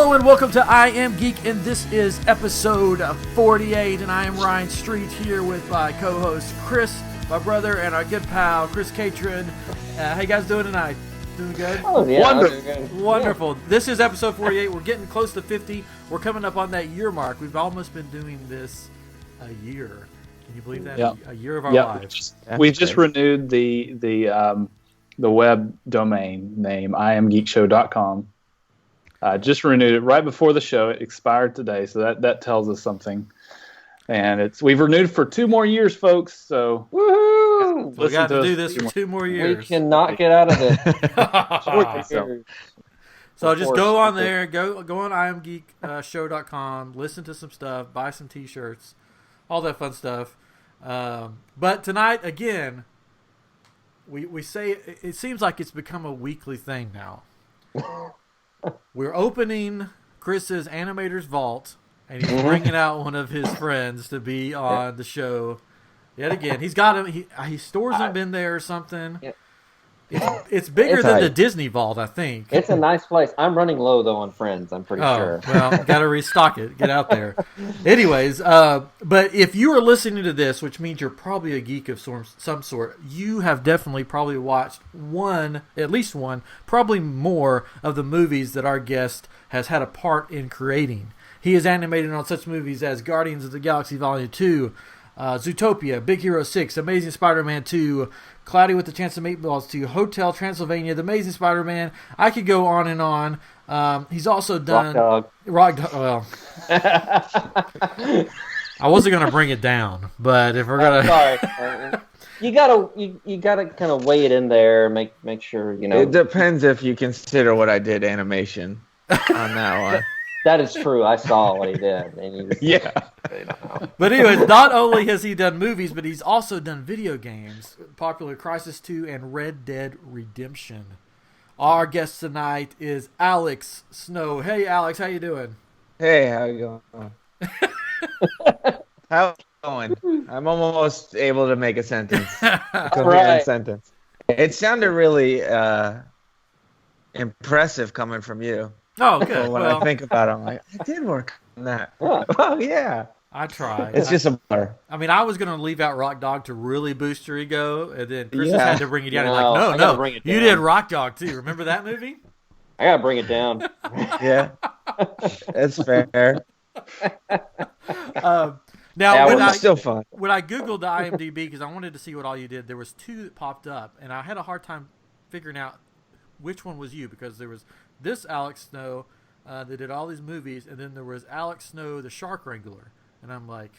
Hello and welcome to I Am Geek, and this is episode 48, and I am Ryan Street here with my co-host Chris, my brother, and our good pal Chris Catron. How you guys doing tonight? Doing good? Oh, yeah. Wonderful. Wonderful. Yeah. This is episode 48. We're getting close to 50. We're coming up on that year mark. We've almost been doing this a year. Can you believe that? Yep. A year of our lives. We just renewed the web domain name, iamgeekshow.com. Just renewed it right before the show. It expired today, so that tells us something. And we've renewed for 2 more years, folks. So woohoo! We got to do this for 2 more years. We cannot get out of this. So just go on there, go on iamgeekshow.com, listen to some stuff, buy some T-shirts, all that fun stuff. But tonight, again, we say it seems like it's become a weekly thing now. We're opening Chris's Animator's Vault, and he's bringing out one of his friends to be on the show yet again. He's got him. He stores them in there or something. It's bigger than the Disney Vault, I think. It's a nice place. I'm running low, though, on friends, I'm pretty sure. Well, got to restock it. Get out there. Anyways, but if you are listening to this, which means you're probably a geek of some sort, you have definitely probably watched at least one, probably more of the movies that our guest has had a part in creating. He is animated on such movies as Guardians of the Galaxy Volume 2, Zootopia, Big Hero 6, Amazing Spider-Man 2, Cloudy with a Chance of Meatballs 2, Hotel Transylvania, The Amazing Spider-Man. I could go on and on. He's also done Rock Dog. Well, I wasn't gonna bring it down, but if we're gonna, sorry, you gotta kind of weigh it in there, make sure you know. It depends if you consider what I did animation on that one. That is true. I saw what he did. And yeah. But anyways, not only has he done movies, but he's also done video games. Popular Crysis 2 and Red Dead Redemption. Our guest tonight is Alex Snow. Hey, Alex, how you doing? Hey, how you going? How's it going? I'm almost able to make a sentence. Coherent sentence. It sounded really impressive coming from you. Oh, good. So when I think about it, I'm like, I did work on that. Yeah. Oh, yeah. I tried. It's just a blur. I mean, I was going to leave out Rock Dog to really boost your ego, and then Chris just had to bring it down. No, you did Rock Dog, too. Remember that movie? I got to bring it down. Yeah. That's fair. Now, it's still fun. When I Googled the IMDb, because I wanted to see what all you did, there was 2 that popped up, and I had a hard time figuring out which one was you, because there was this Alex Snow that did all these movies, and then there was Alex Snow, the Shark Wrangler, and I'm like,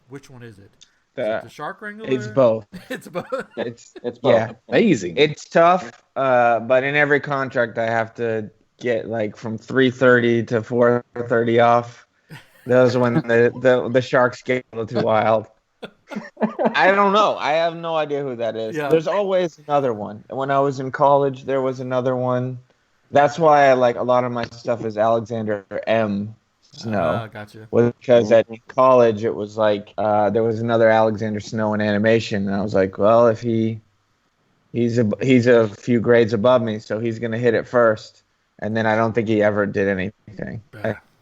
which one is it? Is it the Shark Wrangler? It's both. It's both. It's both. Yeah, amazing. It's tough, but in every contract I have to get like from 3:30 to 4:30 off. Those are when the sharks get a little too wild. I don't know. I have no idea who that is. Yeah. There's always another one. When I was in college, there was another one. That's why I like a lot of my stuff is Alexander M. Snow. Gotcha. Because at college it was like there was another Alexander Snow in animation, and I was like, well, if he's a few grades above me, so he's gonna hit it first. And then I don't think he ever did anything.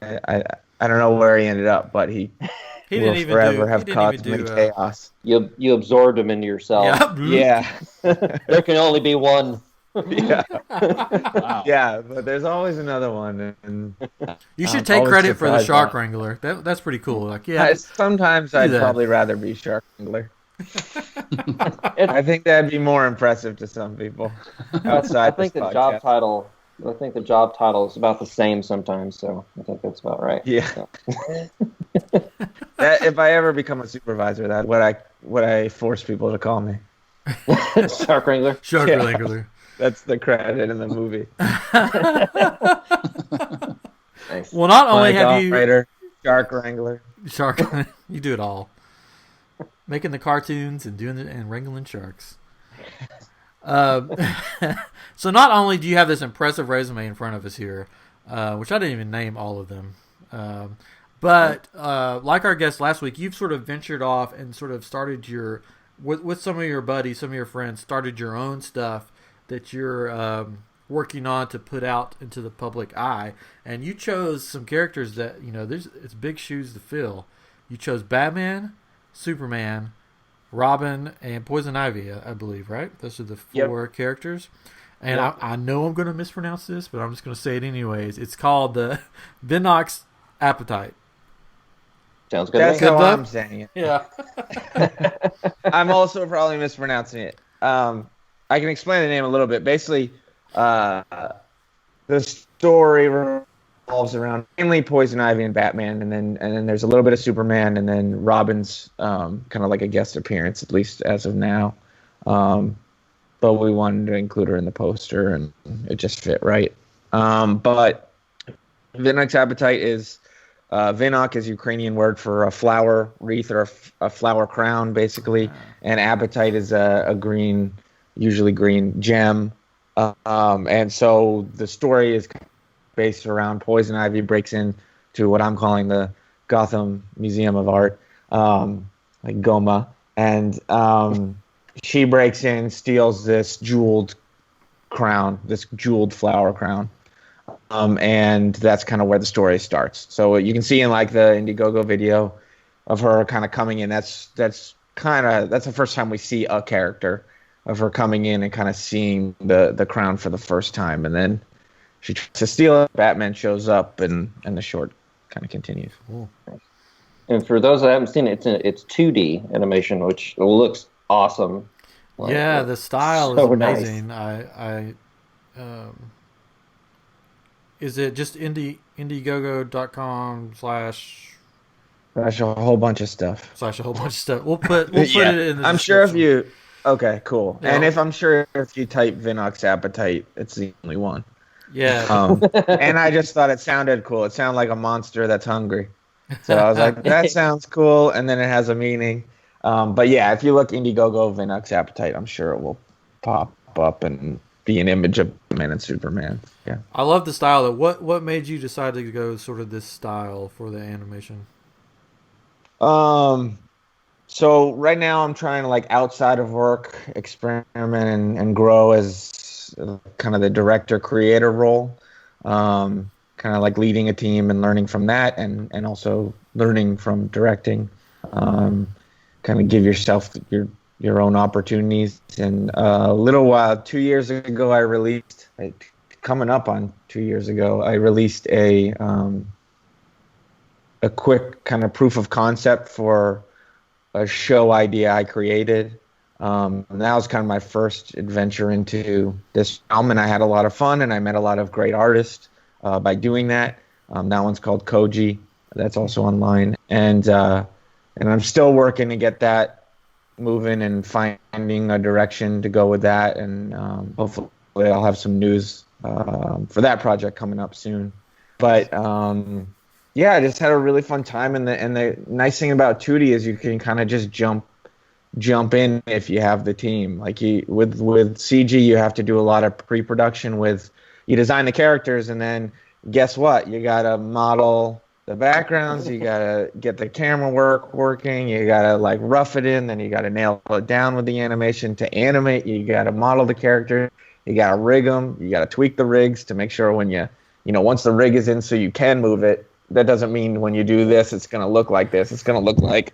I don't know where he ended up, but he will forever have cosmic chaos. You absorbed him into yourself. Yeah. There can only be one. Yeah. Wow. Yeah, but there's always another one. And you should take credit for the Shark Wrangler. That's pretty cool. Like, sometimes I'd probably rather be Shark Wrangler. I think that'd be more impressive to some people. Outside, I think the job title is about the same sometimes, so I think that's about right. Yeah. If I ever become a supervisor, that's what I force people to call me. Shark Wrangler. Shark Wrangler. That's the credit in the movie. Nice. Well, not only have you Shark Wrangler. You do it all. Making the cartoons and doing it and wrangling sharks. So not only do you have this impressive resume in front of us here, which I didn't even name all of them, but like our guest last week, you've sort of ventured off and sort of started with some of your buddies, some of your friends, started your own stuff that you're working on to put out into the public eye. And you chose some characters that, it's big shoes to fill. You chose Batman, Superman, Robin, and Poison Ivy, I believe, right? Those are the four characters. And I know I'm going to mispronounce this, but I'm just going to say it anyways. It's called the Vinok's Apatite. Sounds good. That's how I'm saying it. Yeah. I'm also probably mispronouncing it. I can explain the name a little bit. Basically, the story revolves around mainly Poison Ivy and Batman, and then there's a little bit of Superman, and then Robin's kind of like a guest appearance, at least as of now. But we wanted to include her in the poster, and it just fit right. But Vinok's Apatite is Vinok is Ukrainian word for a flower wreath or a flower crown, basically, and apatite is a green, usually green gem. And so the story is based around Poison Ivy breaks into what I'm calling the Gotham Museum of Art, like Goma, and she breaks in, steals this jeweled crown, this jeweled flower crown. And that's kind of where the story starts. So you can see in like the Indiegogo video of her kind of coming in. That's the first time we see a character of her coming in and kind of seeing the crown for the first time. And then she tries to steal it. Batman shows up, and the short kind of continues. Cool. And for those that haven't seen it, it's 2D animation, which looks awesome. Yeah, the style so is amazing. nice. Is it just Indiegogo.com / That's a whole bunch of stuff. / a whole bunch of stuff? We'll put it in the I'm sure if description. okay, cool. Yeah. And if you type Vinok's Apatite, it's the only one. Yeah. And I just thought it sounded cool. It sounded like a monster that's hungry. So I was like, that sounds cool. And then it has a meaning. But yeah, if you look Indiegogo Vinok's Apatite, I'm sure it will pop up and be an image of Man and Superman. Yeah. I love the style. What made you decide to go sort of this style for the animation? So right now I'm trying to, like, outside of work, experiment and grow as kind of the director creator role. Kind of like leading a team and learning from that, and also learning from directing. Kind of give yourself your own opportunities. And a little while, 2 years ago, coming up on 2 years ago, I released a quick kind of proof of concept for a show idea I created. And that was kind of my first adventure into this film, and I had a lot of fun, and I met a lot of great artists by doing that. That one's called Koji. That's also online, and I'm still working to get that moving and finding a direction to go with that, and hopefully I'll have some news for that project coming up soon. But yeah, I just had a really fun time, and the nice thing about 2D is you can kind of just jump in if you have the team. Like with CG, you have to do a lot of pre-production. You design the characters, and then guess what? You gotta model the backgrounds, you gotta get the camera working, you gotta like rough it in, then you gotta nail it down with the animation to animate, you gotta model the character, you gotta rig them, you gotta tweak the rigs to make sure when once the rig is in so you can move it, that doesn't mean when you do this it's gonna look like this, it's gonna look like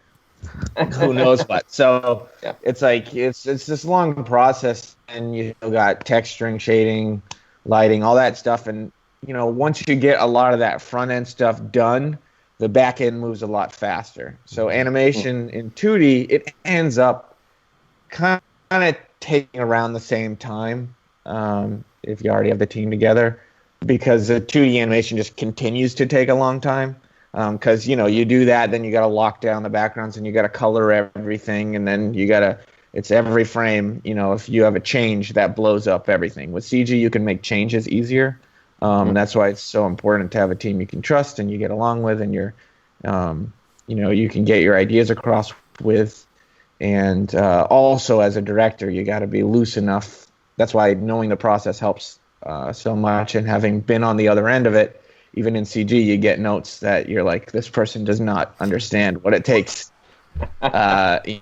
who knows what. So yeah. It's like it's this long process, and you got texturing, shading, lighting, all that stuff. And once you get a lot of that front end stuff done, the back end moves a lot faster. So animation in 2D, it ends up kind of taking around the same time if you already have the team together, because the 2D animation just continues to take a long time. Because you do that, then you got to lock down the backgrounds, and you got to color everything, and then it's every frame. If you have a change, that blows up everything. With CG, you can make changes easier. And that's why it's so important to have a team you can trust and you get along with, and you can get your ideas across with. And also, as a director, you got to be loose enough. That's why knowing the process helps so much, and having been on the other end of it. Even in CG, you get notes that you're like, this person does not understand what it takes, to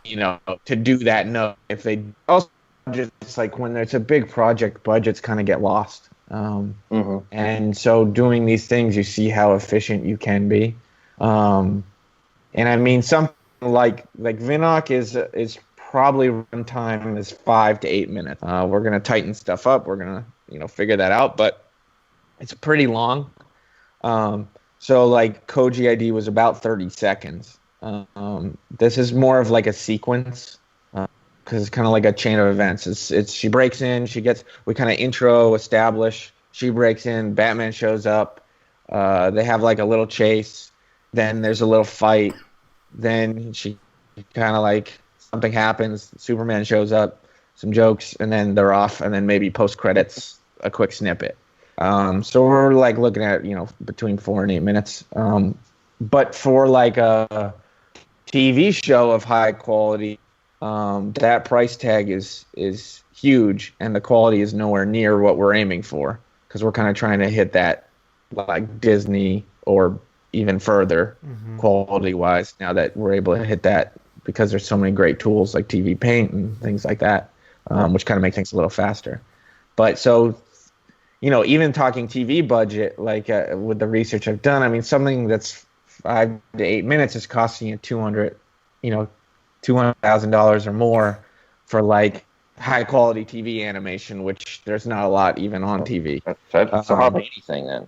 do that note. If they also just like when there's a big project, budgets kind of get lost. And so doing these things, you see how efficient you can be. And I mean, something like Vinok is probably runtime is 5 to 8 minutes. We're gonna tighten stuff up. We're gonna figure that out, but it's pretty long. So like Koji ID was about 30 seconds. This is more of like a sequence because it's kind of like a chain of events. It's she breaks in, we kind of intro, establish. She breaks in, Batman shows up. They have like a little chase. Then there's a little fight. Then she kind of like something happens. Superman shows up, some jokes, and then they're off. And then maybe post credits, a quick snippet. So we're like looking at between 4 and 8 minutes. But for like a TV show of high quality, that price tag is huge, and the quality is nowhere near what we're aiming for, because we're kind of trying to hit that like Disney or even further quality wise, now that we're able to hit that, because there's so many great tools like TV Paint and things like that, which kind of make things a little faster. But so even talking TV budget, like with the research I've done, I mean, something that's 5 to 8 minutes is costing you $200,000 or more for like high quality TV animation, which there's not a lot even on TV. That's hardly anything then.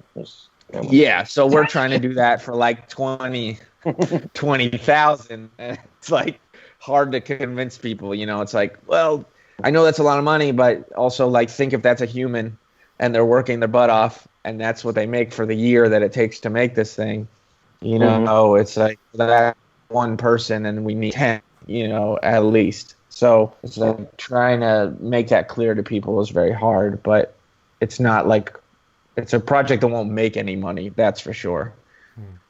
Yeah, so we're trying to do that for like 20,000, and it's like hard to convince people. It's like, well, I know that's a lot of money, but also like think if that's a human and they're working their butt off, and that's what they make for the year that it takes to make this thing. It's like that one person, and we need 10, at least. So it's like trying to make that clear to people is very hard, but it's not like it's a project that won't make any money. That's for sure.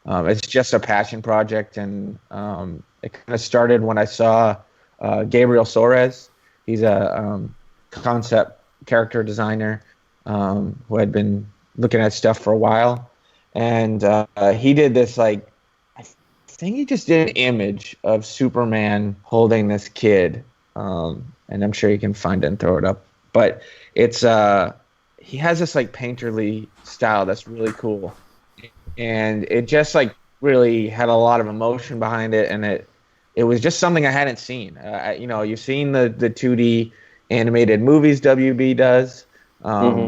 It's just a passion project, and it kind of started when I saw Gabriel Soares. He's a concept character designer who had been looking at stuff for a while, and he did this like, I think he just did an image of Superman holding this kid, and I'm sure you can find it and throw it up, but it's he has this like painterly style that's really cool, and it just like really had a lot of emotion behind it, and it was just something I hadn't seen. You've seen the 2D animated movies WB does,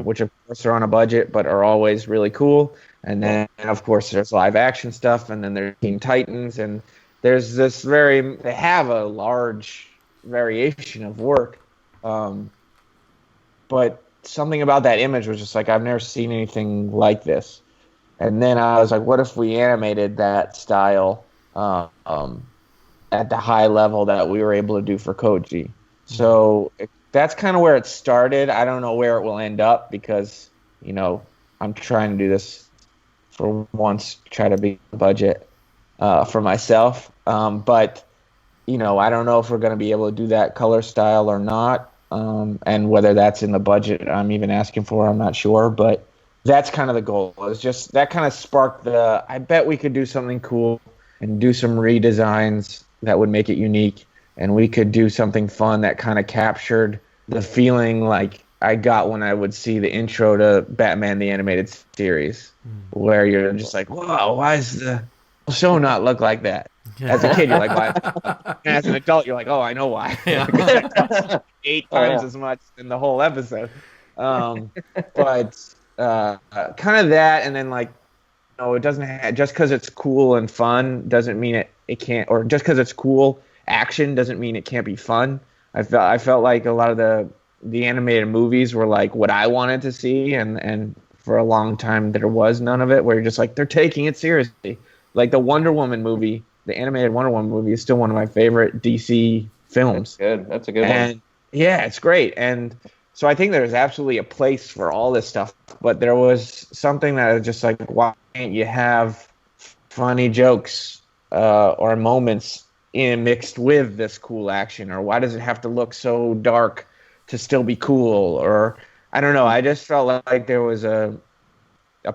which of course are on a budget but are always really cool. And then of course there's live action stuff, and then there's Teen Titans, and there's this they have a large variation of work. But something about that image was just like, I've never seen anything like this. And then I was like, what if we animated that style at the high level that we were able to do for Koji? So that's kind of where it started. I don't know where it will end up, because I'm trying to do this for once, try to be budget for myself. But I don't know if we're going to be able to do that color style or not, and whether that's in the budget I'm even asking for, I'm not sure. But that's kind of the goal. It's just that kind of sparked I bet we could do something cool and do some redesigns that would make it unique, and we could do something fun that kind of captured the feeling like I got when I would see the intro to Batman the Animated Series, where you're just like, whoa, why does the show not look like that? As a kid, you're like, why? And as an adult, you're like, oh, I know why. 8 times as much in the whole episode. But kind of that, and then like, it doesn't just because it's cool and fun doesn't mean it can't, or just because it's cool action doesn't mean it can't be fun. I felt like a lot of the animated movies were like what I wanted to see, and for a long time there was none of it, where you're just like, they're taking it seriously. Like the Wonder Woman movie, the animated Wonder Woman movie is still one of my favorite DC films. That's a good one. Yeah, it's great. And so I think there's absolutely a place for all this stuff, but there was something that was just like, why can't you have funny jokes or moments mixed with this cool action? Or why does it have to look so dark to still be cool? Or I don't know. I just felt like there was a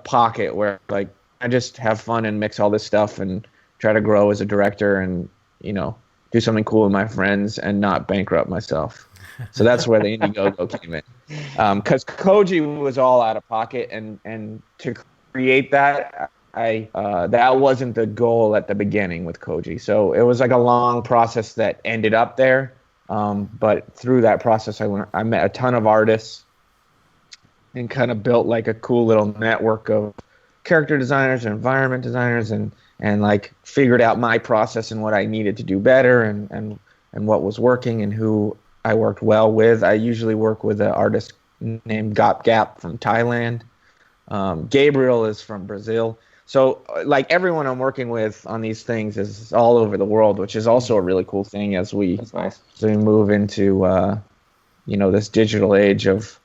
pocket where like I just have fun and mix all this stuff and try to grow as a director and do something cool with my friends and not bankrupt myself. So that's where the Indiegogo came in. Because Koji was all out of pocket, and to create that, that wasn't the goal at the beginning with Koji. So it was like a long process that ended up there. But through that process, I met a ton of artists and kind of built like a cool little network of character designers and environment designers, and like figured out my process and what I needed to do better, and what was working and who I worked well with. I usually work with an artist named Gop Gap from Thailand. Gabriel is from Brazil. So like everyone I'm working with on these things is all over the world, which is also a really cool thing as we move into this digital age of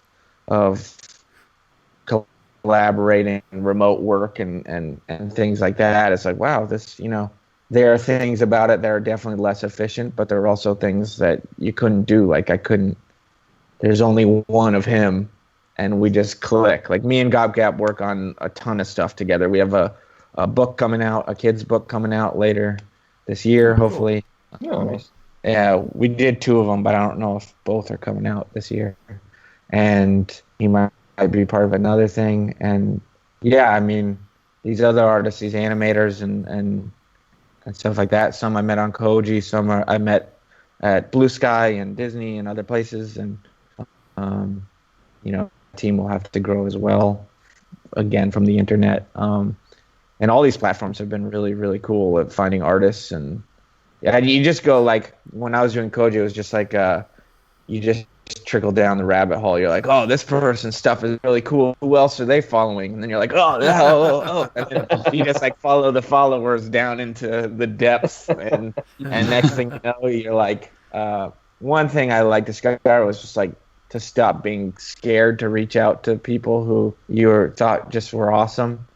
collaborating and remote work and things like that. It's like, wow, this, there are things about it that are definitely less efficient, but there are also things that you couldn't do. Like there's only one of him, and we just click. Like me and Gob Gap work on a ton of stuff together. We have a book coming out, a kid's book coming out later this year, hopefully. Oh, nice. Yeah, we did 2 of them, but I don't know if both are coming out this year. And he might be part of another thing. And yeah, I mean, these other artists, these animators and stuff like that. Some I met on Koji, some I met at Blue Sky and Disney and other places. And the team will have to grow as well, again, from the internet. And all these platforms have been really, really cool at finding artists. And yeah, you just go, like, when I was doing Koji, it was just like, you just trickle down the rabbit hole. You're like, oh, this person's stuff is really cool. Who else are they following? And then you're like, oh. And then you just like follow the followers down into the depths. And next thing you know, you're like, one thing I like to discover was just like to stop being scared to reach out to people who you thought just were awesome.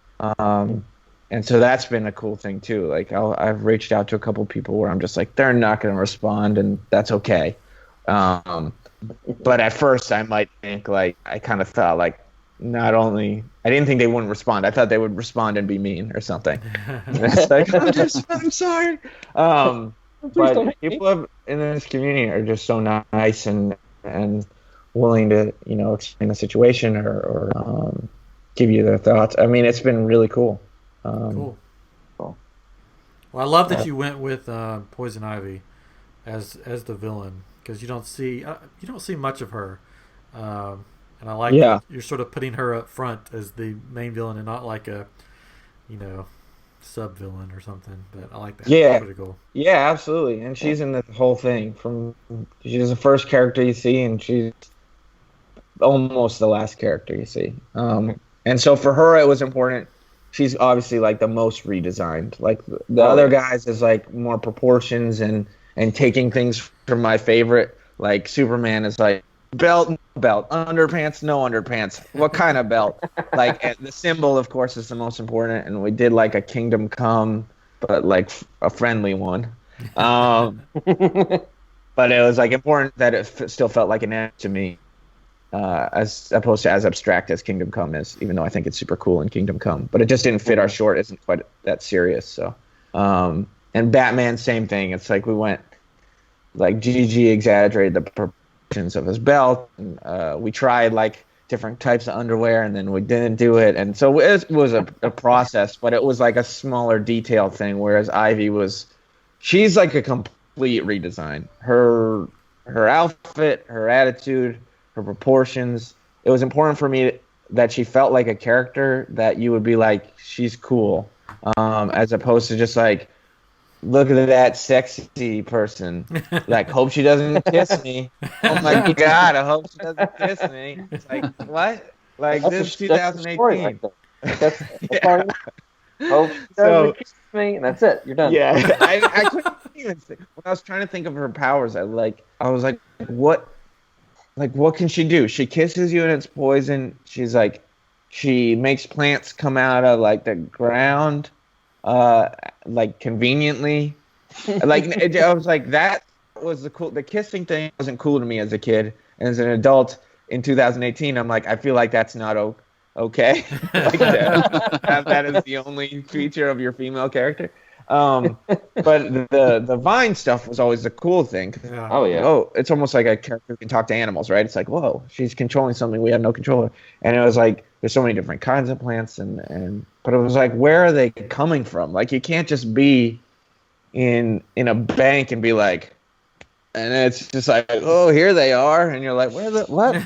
And so that's been a cool thing too. Like I've reached out to a couple people where I'm just like, they're not going to respond, and that's okay. But at first I might think, like, I kind of thought, like, I didn't think they wouldn't respond. I thought they would respond and be mean or something. And it's like, I'm sorry. But people in this community are just so nice and willing to, explain the situation or give you their thoughts. I mean, it's been really cool. Cool. Well, I love that you went with Poison Ivy as the villain, because you don't see much of her, and I like that you're sort of putting her up front as the main villain and not like a sub villain or something. But I like that. Yeah, pretty cool. Yeah, absolutely. And she's in the whole thing. She's the first character you see, and she's almost the last character you see. And so for her, it was important. She's obviously like the most redesigned. Like the other guys is like more proportions and taking things from my favorite. Like Superman is like belt, underpants, no underpants. What kind of belt? Like the symbol, of course, is the most important. And we did like a Kingdom Come, but like a friendly one. But it was like important that it still felt like an end to me. As opposed to as abstract as Kingdom Come is, even though I think it's super cool in Kingdom Come, but it just didn't fit our short. Isn't quite that serious. So, and Batman, same thing. It's like we went, like GG exaggerated the proportions of his belt. And, we tried like different types of underwear, and then we didn't do it. And so it was a process, but it was like a smaller detailed thing. Whereas Ivy she's like a complete redesign. Her outfit, her attitude, her proportions. It was important for me that she felt like a character that you would be like, she's cool, as opposed to just like, look at that sexy person. Like, hope she doesn't kiss me. Oh my God, I hope she doesn't kiss me. It's like, what? Like, this is 2018. That's hope she doesn't kiss me, and that's it. You're done. Yeah, I couldn't even think. When I was trying to think of her powers, I was like, what? Like, what can she do? She kisses you and it's poison. She's like, she makes plants come out of like the ground, like conveniently. Like, I was like, that was the kissing thing wasn't cool to me as a kid. And as an adult in 2018, I'm like, I feel like that's not okay. Like that is the only feature of your female character. But the Vine stuff was always the cool thing. Yeah. Oh yeah. Oh, it's almost like a character who can talk to animals, right? It's like, whoa, she's controlling something we have no control over. And it was like, there's so many different kinds of plants, but it was like, where are they coming from? Like, you can't just be in a bank and be like, and it's just like, oh, here they are, and you're like, what? Like,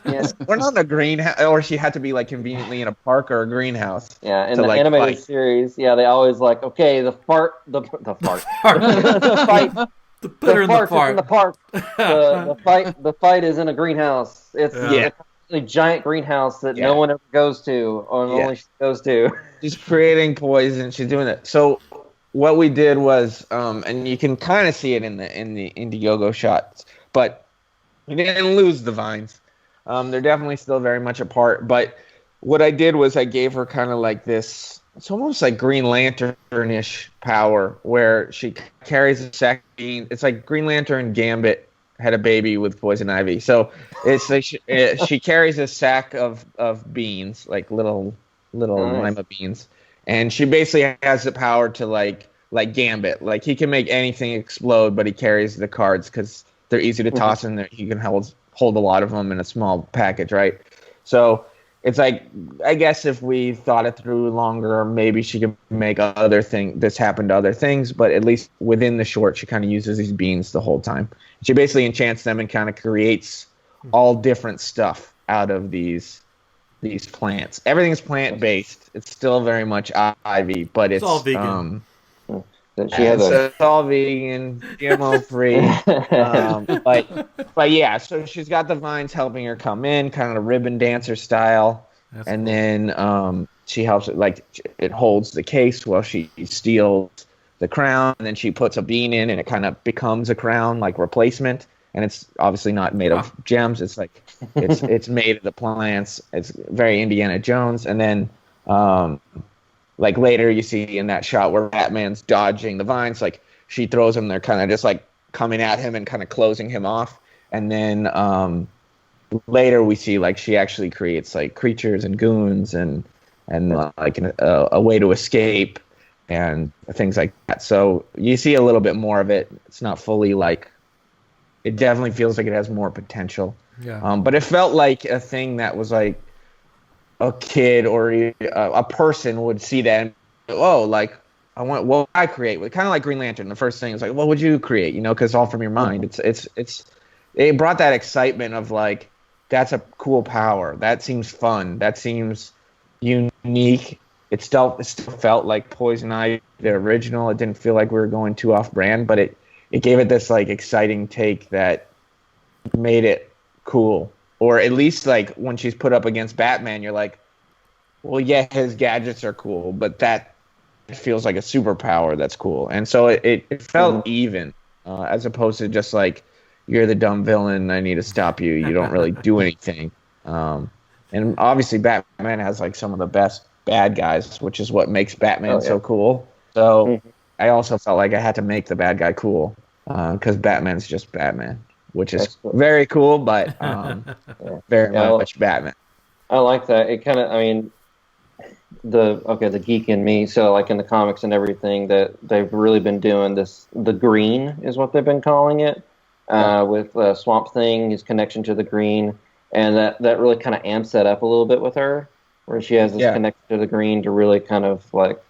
Yes. we're not in a greenhouse, or she had to be like conveniently in a park or a greenhouse. Yeah, in to, the like, animated fight. series, yeah, they always like, okay, the fart, the fart, Fart. the fight, The put her in the fart is in the park. park. The fight is in a greenhouse. It's Yeah. a giant greenhouse that Yeah. no one ever goes to, or Yeah. only she goes to. She's creating poison. She's doing it. So what we did was, and you can kind of see it in the Indiegogo shots, but we didn't lose the vines. They're definitely still very much apart. But what I did was I gave her kind of like this. It's almost like Green Lantern-ish power, where she carries a sack of beans. It's like Green Lantern Gambit had a baby with Poison Ivy. So it's like she carries a sack of beans, like little Nice. lima beans, and she basically has the power to like Gambit. Like, he can make anything explode, but he carries the cards because they're easy to toss in there. He can hold a lot of them in a small package, right? So it's like, I guess if we thought it through longer, maybe she could make this happen to other things, but at least within the short, she kind of uses these beans the whole time. She basically enchants them and kind of creates all different stuff out of these plants. Everything's plant-based. It's still very much ivy, but it's all vegan. That she has it's all vegan, GMO-free. But yeah, so she's got the vines helping her come in, kind of ribbon dancer style. That's And cool. then she helps it, like, it holds the case while she steals the crown, and then she puts a bean in, and it kind of becomes a crown, like, replacement. And it's obviously not made of gems. It's like it's made of the plants. It's very Indiana Jones. And then like later you see in that shot where Batman's dodging the vines, like, she throws them, they're kind of just like coming at him and kind of closing him off. And then later we see, like, she actually creates like creatures and goons and like a way to escape and things like that. So you see a little bit more of it. It's not fully like, it definitely feels like it has more potential. Yeah. But it felt like a thing that was like a kid or a person would see that and, oh, like, I want what I create. Kind of like Green Lantern. The first thing is like, what would you create? You know, because it's all from your mind. It brought that excitement of like, that's a cool power. That seems fun. That seems unique. It still felt like Poison Ivy, the original. It didn't feel like we were going too off brand, but it gave it this like exciting take that made it cool. Or at least like when she's put up against Batman, you're like, well, yeah, his gadgets are cool, but that feels like a superpower that's cool. And so it felt even, as opposed to just like, you're the dumb villain, I need to stop you. You don't really do anything. And obviously Batman has like some of the best bad guys, which is what makes Batman so cool. So I also felt like I had to make the bad guy cool, because Batman's just Batman, which is very cool, but very much Batman. I like that. It kind of, I mean, the geek in me. So like in the comics and everything, that they've really been doing this. The green is what they've been calling it, with Swamp Thing, his connection to the green, and that really kind of amps that up a little bit with her, where she has this connection to the green to really kind of like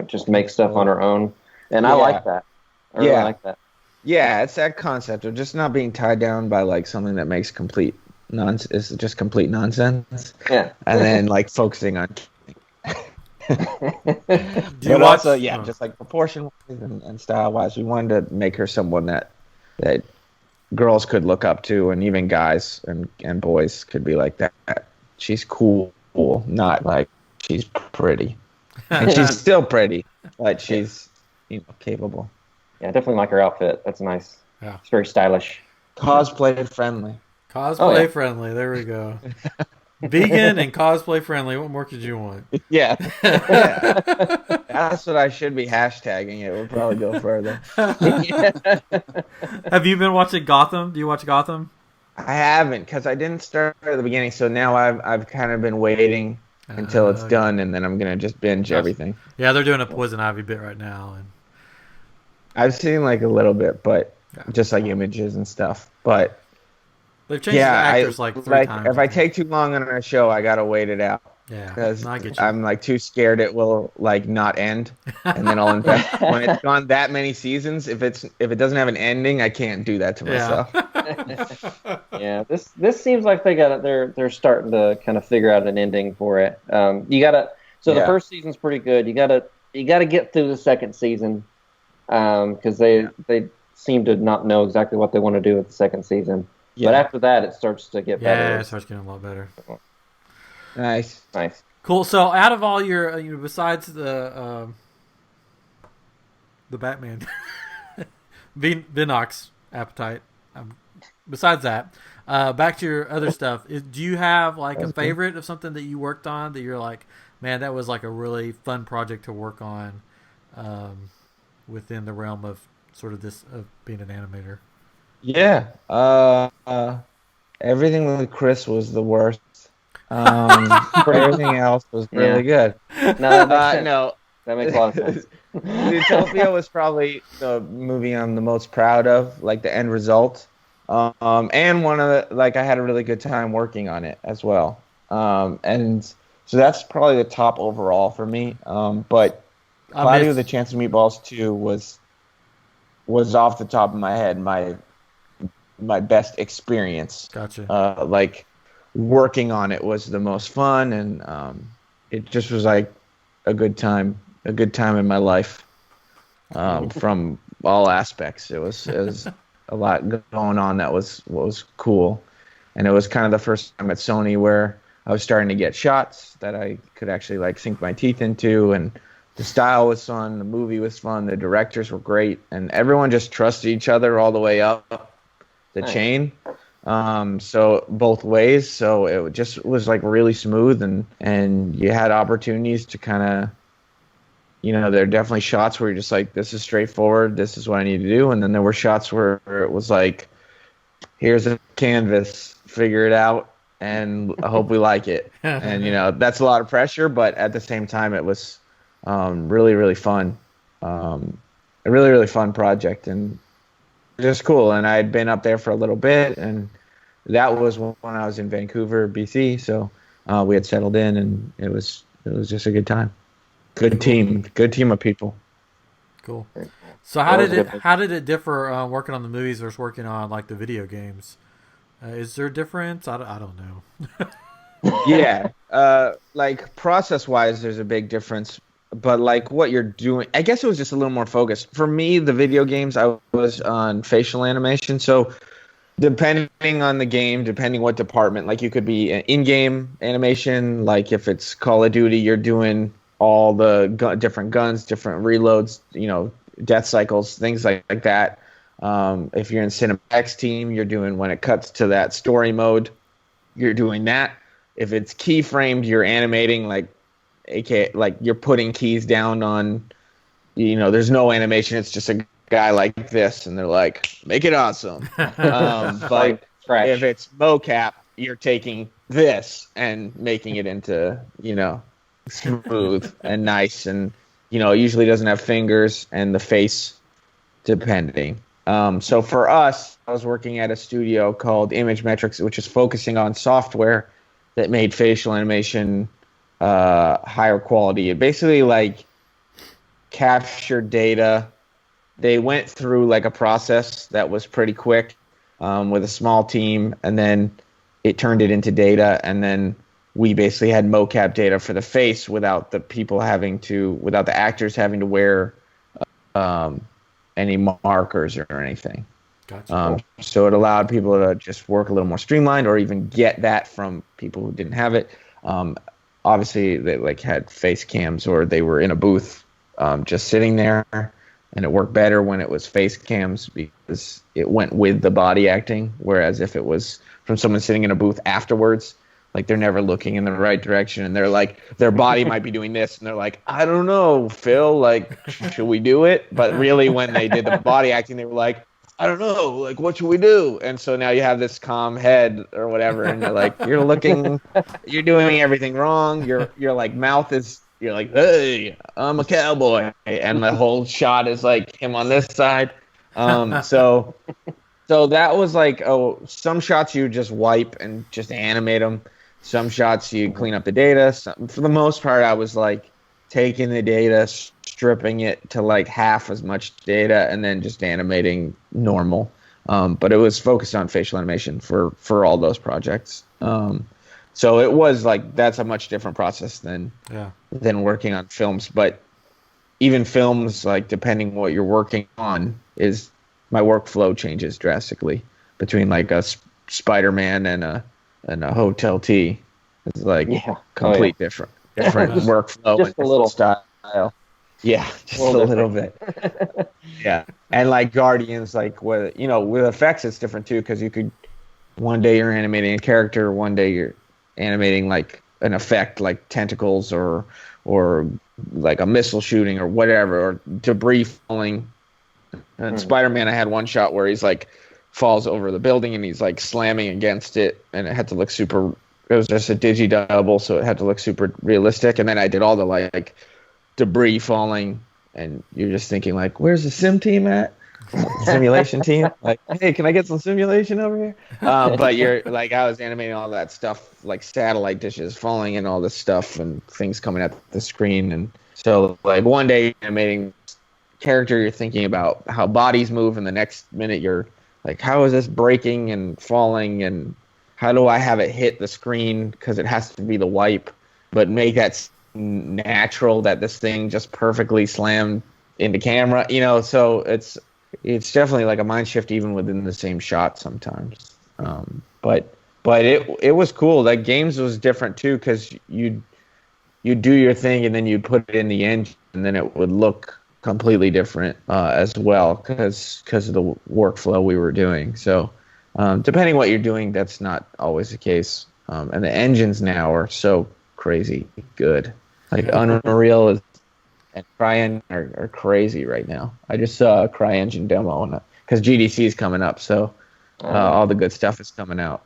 just make stuff on her own. And I like that. I really like that. Yeah, it's that concept of just not being tied down by like something that makes complete nonsense. It's just complete nonsense. Yeah. And then like focusing on. But also, just like proportion and style wise, we wanted to make her someone that girls could look up to, and even guys and boys could be like that. She's cool, not like she's pretty, and she's still pretty, but she's capable. Yeah, I definitely like her outfit. That's nice. Yeah. It's very stylish. Cosplay friendly. Cosplay friendly. There we go. Vegan and cosplay friendly. What more could you want? Yeah. That's what I should be hashtagging. It would probably go further. Have you been watching Gotham? Do you watch Gotham? I haven't, because I didn't start at the beginning, so now I've kind of been waiting until it's Okay. done, and then I'm gonna just binge Gotcha. everything. Yeah, they're doing a Poison Ivy bit right now, and I've seen like a little bit, but yeah. just like images and stuff. But They've changed the yeah, I actors like 3 like times. if I take too long on a show, I gotta wait it out Yeah, because no, I get you. I'm like too scared it will like not end, and then I'll invest when it's gone that many seasons. If it doesn't have an ending, I can't do that to myself. Yeah, this seems like they're starting to kind of figure out an ending for it. You gotta so the Yeah. first season's pretty good. You gotta get through the second season because they seem to not know exactly what they want to do with the second season. But Yeah. after that, it starts to get Yeah, better. it starts getting a lot better. Nice. Nice. Cool. So, out of all your, besides the Batman, Vinok's Apatite, besides that, back to your other stuff. Do you have like a favorite of something that you worked on that you're like, man, that was like a really fun project to work on, within the realm of sort of this of being an animator? Yeah. Everything with Chris was the worst. Everything else was really good. No, that makes sense. No, That makes a lot of sense. Utopia was probably the movie I'm the most proud of, like the end result. And one of the, like, I had a really good time working on it as well. And so that's probably the top overall for me. But Cloudy with a Chance of Meatballs 2 was off the top of my head my best experience. Gotcha. Like working on it was the most fun, and it just was like a good time in my life, from all aspects. It was a lot going on that was cool, and it was kind of the first time at Sony where I was starting to get shots that I could actually like sink my teeth into, and the style was fun, the movie was fun, the directors were great, and everyone just trusted each other all the way up the chain. So both ways. So it just was like really smooth, and you had opportunities to kind of, there are definitely shots where you're just like, this is straightforward, this is what I need to do. And then there were shots where it was like, here's a canvas, figure it out, and I hope we like it. And, that's a lot of pressure, but at the same time, it was really, really fun. A really, really fun project, and just cool. And I had been up there for a little bit, and that was when I was in Vancouver, BC. So we had settled in, and it was just a good time. Good team of people. Cool. So how did it differ, working on the movies versus working on like the video games? Is there a difference? I don't know. Yeah, like process wise, there's a big difference. But like what you're doing, I guess it was just a little more focused. For me, the video games, I was on facial animation. So depending on the game, depending what department, like you could be in-game animation. Like if it's Call of Duty, you're doing all the different guns, different reloads, death cycles, things like that. If you're in Cinematics team, you're doing when it cuts to that story mode, you're doing that. If it's keyframed, you're animating like you're putting keys down on, there's no animation. It's just a guy like this, and they're like, make it awesome. But if it's mocap, you're taking this and making it into, smooth and nice, and it usually doesn't have fingers and the face depending. So for us, I was working at a studio called Image Metrics, which is focusing on software that made facial animation higher quality. It basically like captured data. They went through like a process that was pretty quick, with a small team, and then it turned it into data, and then we basically had mocap data for the face without the actors having to wear any markers or anything. Gotcha. So it allowed people to just work a little more streamlined, or even get that from people who didn't have it. Obviously, they like had face cams, or they were in a booth, just sitting there, and it worked better when it was face cams because it went with the body acting. Whereas if it was from someone sitting in a booth afterwards, like they're never looking in the right direction, and they're like, their body might be doing this, and they're like, I don't know, Phil, like, should we do it? But really, when they did the body acting, they were like, I don't know, like, what should we do? And so now you have this calm head or whatever, and you're like, you're looking, you're doing everything wrong. Your like mouth is, you're like, hey, I'm a cowboy, and the whole shot is like him on this side. So that was like, some shots you just wipe and just animate them. Some shots you clean up the data. For the most part, I was like taking the data, stripping it to like half as much data, and then just animating normal. But it was focused on facial animation for all those projects. So it was like, that's a much different process than working on films. But even films, like, depending what you're working on, is my workflow changes drastically between like a Spider-Man and a Hotel T. It's like complete different workflow, just and a little style. Yeah, just a little bit. Yeah, and like Guardians, like with effects, it's different too, because you could, one day you're animating a character, one day you're animating like an effect, like tentacles or like a missile shooting or whatever, or debris falling. And Spider-Man, I had one shot where he's like falls over the building and he's like slamming against it, and it had to look super. It was just a digi-double, so it had to look super realistic. And then I did all the like debris falling, and you're just thinking like, where's the sim team at? Simulation team, like, hey, can I get some simulation over here? But you're like, I was animating all that stuff, like satellite dishes falling and all this stuff and things coming at the screen. And so like one day animating character, you're thinking about how bodies move, and the next minute you're like, how is this breaking and falling, and how do I have it hit the screen, because it has to be the wipe, but make that natural that this thing just perfectly slammed into camera, so it's definitely like a mind shift even within the same shot sometimes. But it was cool. Like, games was different too, because you do your thing and then you put it in the engine, and then it would look completely different as well, because of the workflow we were doing. So depending what you're doing, that's not always the case. And the engines now are so crazy good. Like Unreal and CryEngine are crazy right now. I just saw a CryEngine demo, because GDC is coming up, so all the good stuff is coming out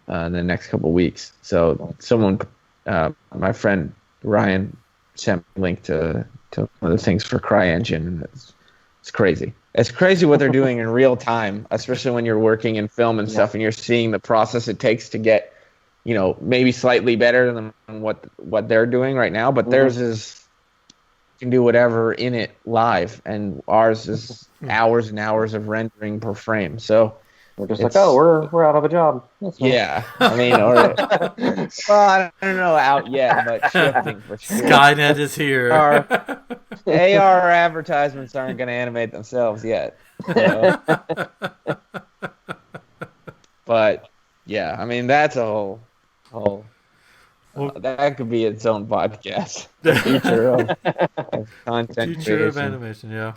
in the next couple of weeks. So someone, my friend Ryan, sent me a link to one of the things for CryEngine, and it's crazy. It's crazy what they're doing in real time, especially when you're working in film and stuff, and you're seeing the process it takes to get, maybe slightly better than what they're doing right now. But theirs is, you can do whatever in it live, and ours is hours and hours of rendering per frame. So we're just like, we're out of a job. Yeah, I mean, well, I don't know out yet, but shifting for sure. Skynet is here. Our AR advertisements aren't going to animate themselves yet. So. But yeah, I mean, that's a whole that could be its own podcast. The future of content future creation. of animation, yeah.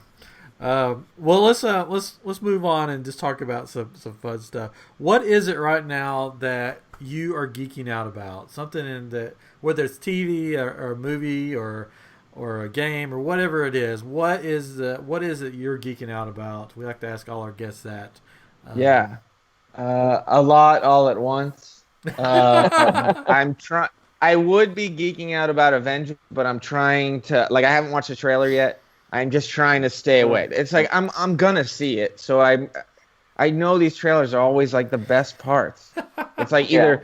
Well, let's move on and just talk about some fun stuff. What is it right now that you are geeking out about? Something in that, whether it's TV or a movie or a game or whatever it is. What is it you're geeking out about? We like to ask all our guests that. A lot all at once. I would be geeking out about Avengers, but I'm trying to, like, I haven't watched the trailer yet. I'm just trying to stay away. It's like I'm gonna see it, so I know these trailers are always like the best parts. It's like either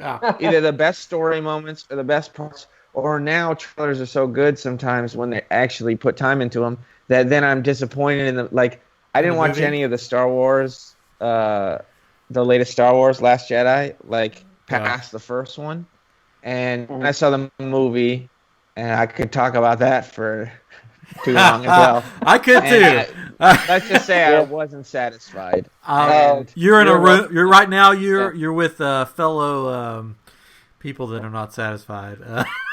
the best story moments or the best parts, or now trailers are so good sometimes when they actually put time into them that then I'm disappointed in them. Like, I didn't watch any of the Star Wars, the latest Star Wars, Last Jedi, like past the first one, and I saw the movie, and I could talk about that for too long as well. I could too. Let's just say I wasn't satisfied. You're in a room. You're right now. You're with fellow people that are not satisfied.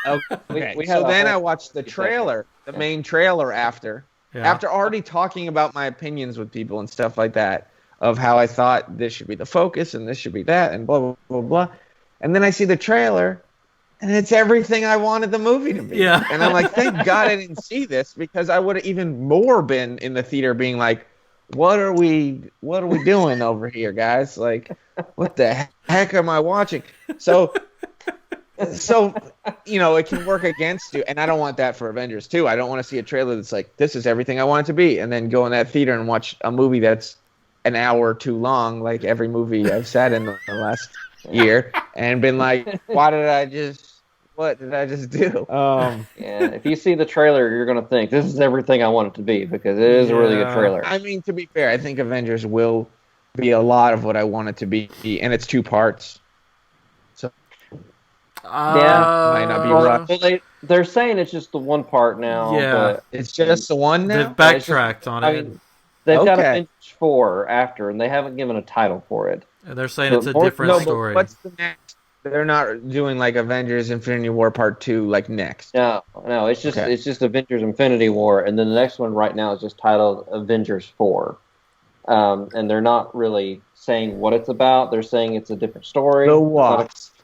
Okay. So then I watched the trailer, the main trailer after already talking about my opinions with people and stuff like that, of how I thought this should be the focus and this should be that and blah blah blah blah. And then I see the trailer, and it's everything I wanted the movie to be. Yeah. And I'm like, thank God I didn't see this, because I would have even more been in the theater being like, what are we doing over here, guys? Like, what the heck am I watching? So it can work against you, and I don't want that for Avengers too. I don't want to see a trailer that's like, this is everything I want it to be, and then go in that theater and watch a movie that's an hour too long, like every movie I've sat in the last year, and been like, what did I just do? Yeah, if you see the trailer, you're going to think, this is everything I want it to be, because it is a really good trailer. I mean, to be fair, I think Avengers will be a lot of what I want it to be, and it's 2 parts. So might not be rushed. Well, they're saying it's just the 1 part now. Yeah. But It's just the one now? They've backtracked on it. I mean, they've got Avengers 4 after, and they haven't given a title for it. And they're saying it's a different story. But what's the next? They're not doing like Avengers Infinity War Part 2 like next. No, it's just Avengers Infinity War, and then the next one right now is just titled Avengers 4. And they're not really saying what it's about. They're saying it's a different story. The Wasp.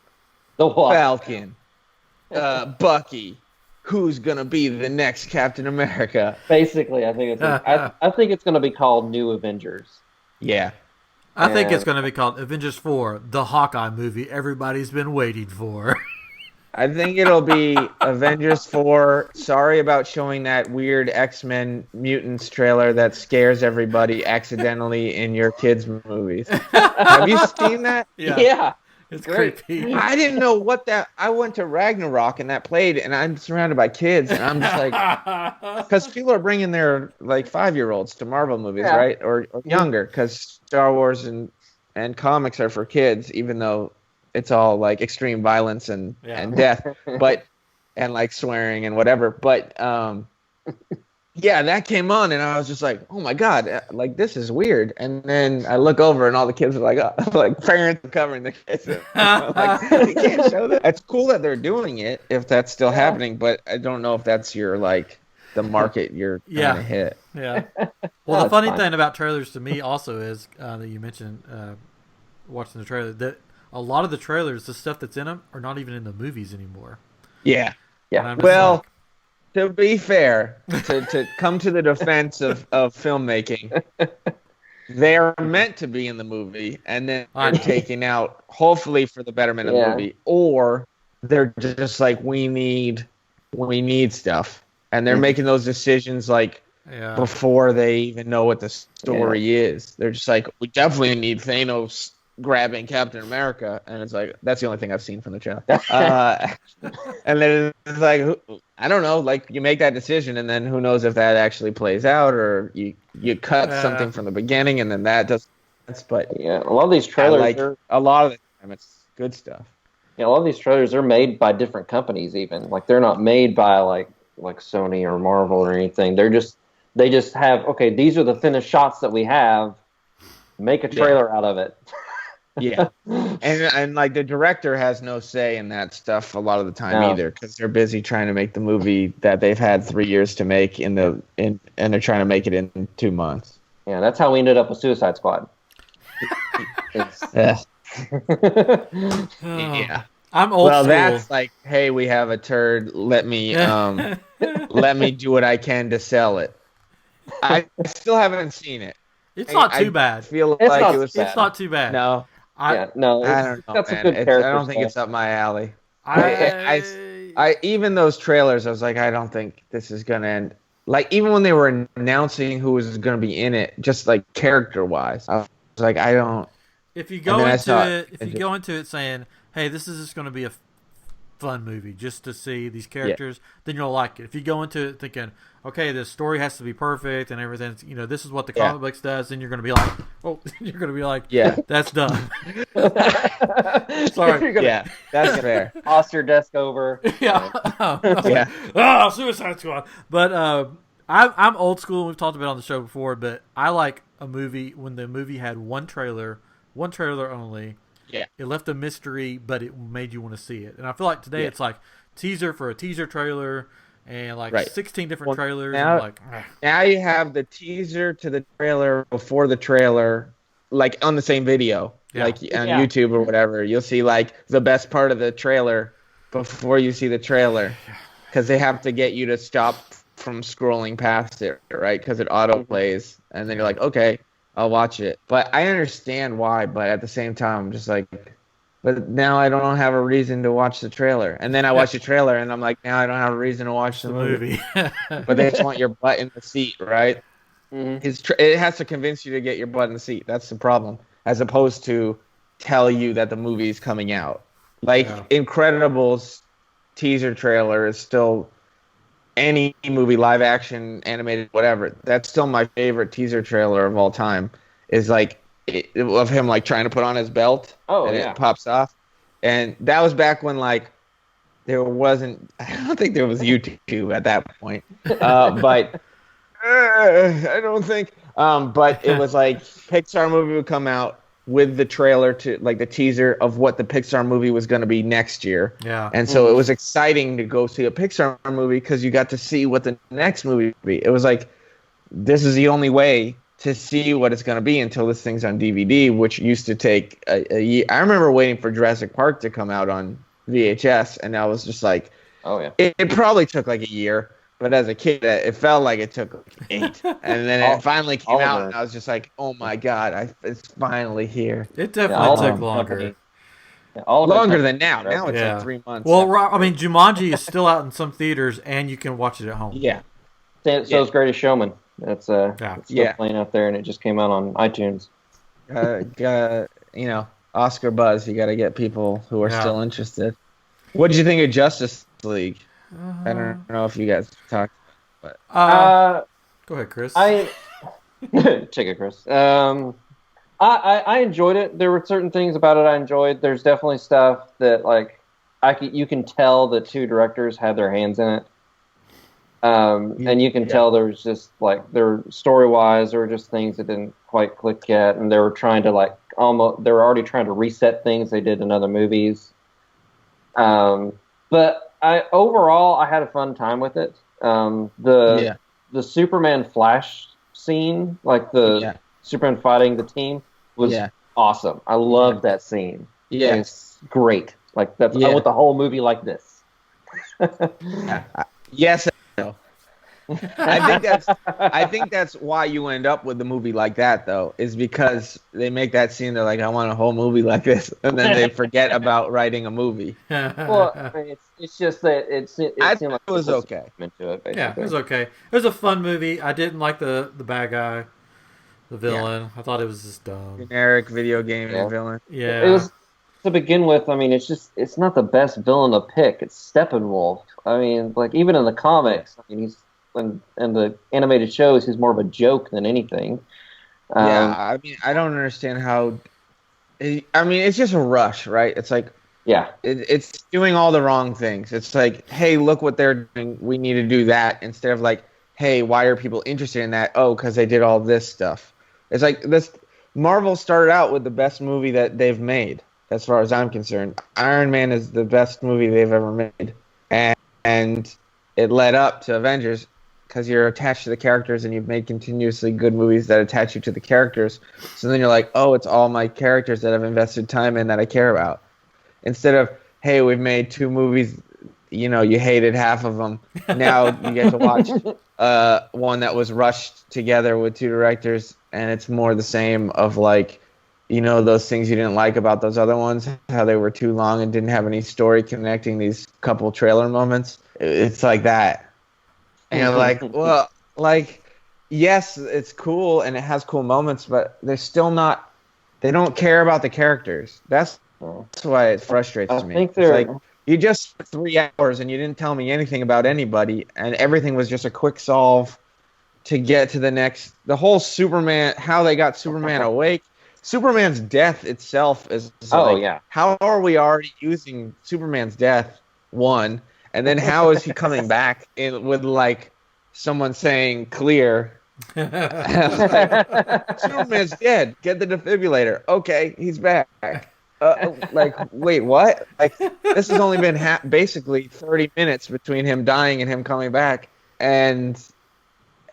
The Wasp. Falcon. Bucky. Who's gonna be the next Captain America? Basically, I think it's going to be called New Avengers. Yeah. I think it's going to be called Avengers 4, the Hawkeye movie everybody's been waiting for. I think it'll be Avengers 4. Sorry about showing that weird X-Men Mutants trailer that scares everybody accidentally in your kids' movies. Have you seen that? Yeah. It's creepy. I didn't know what that... I went to Ragnarok and that played, and I'm surrounded by kids, and I'm just like... Because people are bringing their, like, 5-year-olds to Marvel movies, right? Or younger, because Star Wars and comics are for kids, even though it's all, like, extreme violence and death, and, like, swearing and whatever. But, yeah, that came on, and I was just like, oh, my God, like, this is weird. And then I look over, and all the kids are like, parents are covering the kids. I'm like, you can't show that. It's cool that they're doing it, if that's still happening, but I don't know if that's your, like, the market you're trying to hit. Yeah. Well, the funny thing about trailers to me also is that you mentioned watching the trailer, that a lot of the trailers, the stuff that's in them, are not even in the movies anymore. Yeah. Yeah. Well... To be fair, to come to the defense of filmmaking, they're meant to be in the movie, and then they're taken out, hopefully for the betterment of the movie, or they're just like, we need stuff, and they're making those decisions like before they even know what the story is. They're just like, we definitely need Thanos grabbing Captain America, and it's like, that's the only thing I've seen from the trailer. And then it's like, I don't know, like, you make that decision, and then who knows if that actually plays out, or you cut something from the beginning, and then that doesn't make sense. But a lot of these trailers, a lot of the time, it's good stuff. Yeah, a lot of these trailers are made by different companies. Even like, they're not made by like Sony or Marvel or anything. They just have, okay, these are the finished shots that we have. Make a trailer out of it. Yeah, and like, the director has no say in that stuff a lot of the time either, because they're busy trying to make the movie that they've had 3 years to make and they're trying to make it in 2 months. Yeah, that's how we ended up with Suicide Squad. Yeah. I'm old school. That's like, hey, we have a turd. Let me do what I can to sell it. I still haven't seen it. It's not too bad. I feel like it's not too bad. No. I don't know, man. I don't think it's up my alley. I even those trailers, I was like, I don't think this is gonna end. Like, even when they were announcing who was gonna be in it, just like character wise, I was like, I don't. If you go into it saying, hey, this is just gonna be a fun movie just to see these characters, then you'll like it. If you go into it thinking, okay, the story has to be perfect and everything, this is what the comic books does, then you're going to be like, that's done. Sorry. That's fair. Toss your desk over. Suicide Squad. But I'm old school, and we've talked about it on the show before, but I like a movie when the movie had one trailer only. Yeah. It left a mystery, but it made you want to see it. And I feel like today it's like teaser for a teaser trailer and 16 different trailers. Now you have the teaser to the trailer before the trailer, like on the same video, like on YouTube or whatever. You'll see like the best part of the trailer before you see the trailer, because they have to get you to stop from scrolling past it, right? Because it auto plays, and then you're like, okay, I'll watch it. But I understand why, but at the same time, I'm just like, but now I don't have a reason to watch the trailer. And then I watch the trailer, and I'm like, now I don't have a reason to watch the movie. But they just want your butt in the seat, right? It has to convince you to get your butt in the seat. That's the problem, as opposed to tell you that the movie is coming out. Like Incredibles teaser trailer is still any movie, live action, animated, whatever. That's still my favorite teaser trailer of all time. Is like of him like trying to put on his belt. It pops off, and that was back when like there wasn't. I don't think there was YouTube at that point, but. I don't think. But it was like Pixar movie would come out with the trailer to like the teaser of what the Pixar movie was going to be next year. Yeah. And so it was exciting to go see a Pixar movie because you got to see what the next movie would be. It was like, this is the only way to see what it's going to be until this thing's on DVD, which used to take a year. I remember waiting for Jurassic Park to come out on VHS, and I was just like, it probably took like a year. But as a kid, it felt like it took like 8. And then it finally came out, and I was just like, oh, my God, it's finally here. It definitely took longer. Longer than now. Now it's like 3 months. Well, I mean, Jumanji is still out in some theaters, and you can watch it at home. Yeah. So is Greatest Showman. It's still playing out there, and it just came out on iTunes. Oscar buzz. You got to get people who are still interested. What did you think of Justice League? I don't know if you guys talked, but go ahead, Chris. Take it, Chris. I enjoyed it. There were certain things about it I enjoyed. There's definitely stuff that like you can tell the two directors had their hands in it, and you can tell there was just like story wise there were just things that didn't quite click yet, and they were trying to like they were already trying to reset things they did in other movies. But overall, I had a fun time with it. The Superman Flash scene, like the Superman fighting the team, was awesome. I loved that scene. Yeah, it's great. Like I want the whole movie like this. Yes. I think that's why you end up with the movie like that, though, is because they make that scene. They're like, I want a whole movie like this, and then they forget about writing a movie. Well, I mean, it's just that it seemed like it was okay. It was okay. It was a fun movie. I didn't like the bad guy, the villain. I thought it was just dumb. Generic video game villain. Yeah. It was, to begin with, I mean, it's not the best villain to pick. It's Steppenwolf. I mean, like, even in the comics, I mean, in the animated shows, he's more of a joke than anything. I mean, I don't understand how. I mean, it's just a rush, right? It's like, it's doing all the wrong things. It's like, hey, look what they're doing. We need to do that, instead of like, hey, why are people interested in that? Oh, because they did all this stuff. It's like this. Marvel started out with the best movie that they've made, as far as I'm concerned. Iron Man is the best movie they've ever made, and it led up to Avengers. Because you're attached to the characters and you've made continuously good movies that attach you to the characters. So then you're like, oh, it's all my characters that I've invested time in that I care about. Instead of, hey, we've made 2 movies, you hated half of them. Now you get to watch one that was rushed together with 2 directors, and it's more the same of like, those things you didn't like about those other ones, how they were too long and didn't have any story connecting these couple trailer moments. It's like that. And you're like, well, like, yes, it's cool and it has cool moments, but they're still not. They don't care about the characters. That's why it frustrates me. It's like, you just spent 3 hours and you didn't tell me anything about anybody, and everything was just a quick solve to get to the next. The whole Superman, how they got Superman awake. Superman's death itself is how are we already using Superman's death? One. And then how is he coming back with like someone saying clear? Like, Superman's dead. Get the defibrillator. Okay, he's back. Like, wait, what? Like, this has only been basically 30 minutes between him dying and him coming back, and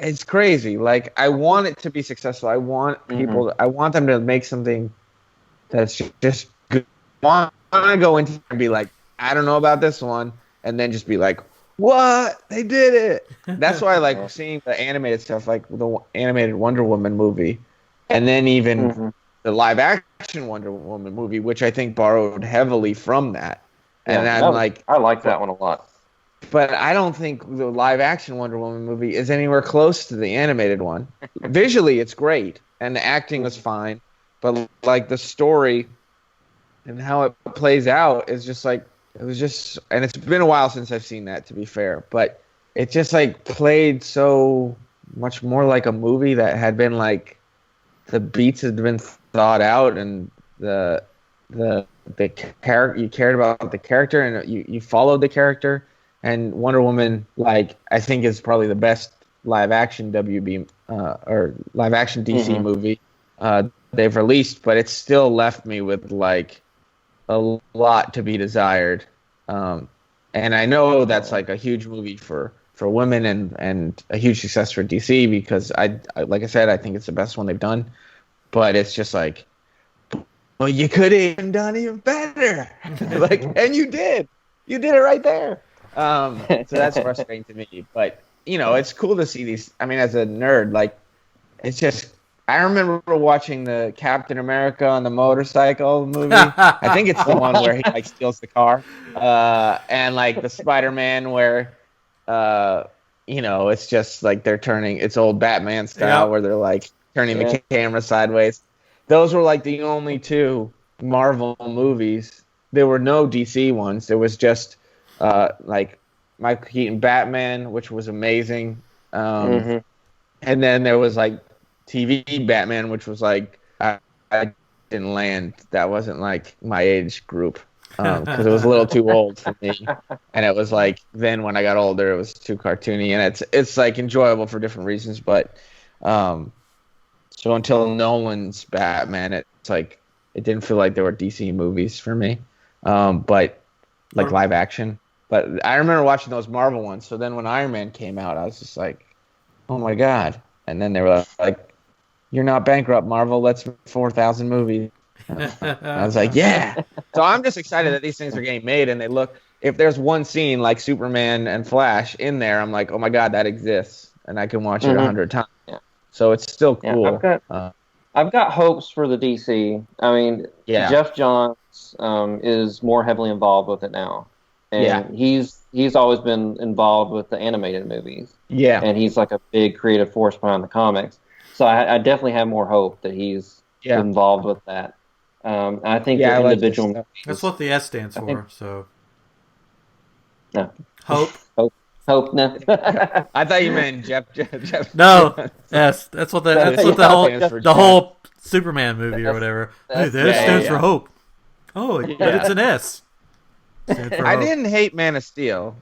it's crazy. Like, I want it to be successful. I want people. I want them to make something that's just good. I want to go into and be like, I don't know about this one. And then just be like, What? They did it. That's why I like seeing the animated stuff, like the animated Wonder Woman movie, and then even the live action Wonder Woman movie, which I think borrowed heavily from that. And I'm like, I like that one a lot. But I don't think the live action Wonder Woman movie is anywhere close to the animated one. Visually, it's great, and the acting was fine, but like the story and how it plays out is just like, it was just, and it's been a while since I've seen that, to be fair, but it just like played so much more like a movie that had been like, the beats had been thought out, and the character, you cared about the character, and you followed the character. And Wonder Woman, like, I think is probably the best live action or live action DC movie they've released, but it's still left me with like a lot to be desired. And I know that's like a huge movie for women and a huge success for DC, because I like I said, I think it's the best one they've done. But it's just like, well, you could have even done even better. Like, and you did it right there. So that's frustrating to me, but it's cool to see these. I mean, as a nerd, like, it's just, I remember watching the Captain America on the motorcycle movie. I think it's the one where he like steals the car, and like the Spider-Man where, it's just like they're turning, it's old Batman style where they're like turning the camera sideways. Those were like the only two Marvel movies. There were no DC ones. There was just like Michael Keaton Batman, which was amazing. And then there was like TV Batman, which was like, I didn't land. That wasn't like my age group, because it was a little too old for me. And it was like, then when I got older, it was too cartoony, and it's like enjoyable for different reasons. But so until Nolan's Batman, it's like, it didn't feel like there were DC movies for me. But like live action. But I remember watching those Marvel ones. So then when Iron Man came out, I was just like, oh my God. And then they were like, you're not bankrupt, Marvel. Let's make 4,000 movies. I was like, yeah. So I'm just excited that these things are getting made. And they look, if there's one scene like Superman and Flash in there, I'm like, oh my God, that exists. And I can watch it 100 times. Yeah. So it's still cool. Yeah, I've got hopes for the DC. I mean, Jeff Johns is more heavily involved with it now. And he's always been involved with the animated movies. Yeah. And he's like a big creative force behind the comics. So I definitely have more hope that he's involved with that. I think the individual... Like that's what the S stands for, so... No. Hope. Hope, no. I thought you meant Jeff. No, S. That's what the whole Superman movie or whatever. Hey, the S stands for hope. Oh, but it's an S. I didn't hate Man of Steel.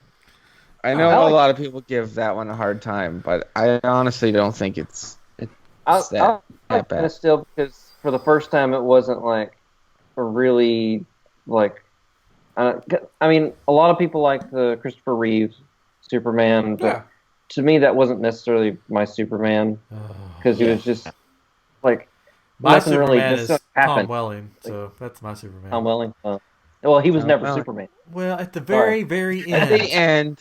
I know a lot of people give that one a hard time, but I honestly don't think it's that bad. Man of Steel, because for the first time it wasn't like a really like. I mean, a lot of people like the Christopher Reeves Superman, but to me that wasn't necessarily my Superman, because he was just like my Superman is Tom Welling, so that's my Superman. Tom Welling. Well, he was never Superman. Well, at the very end. At the end,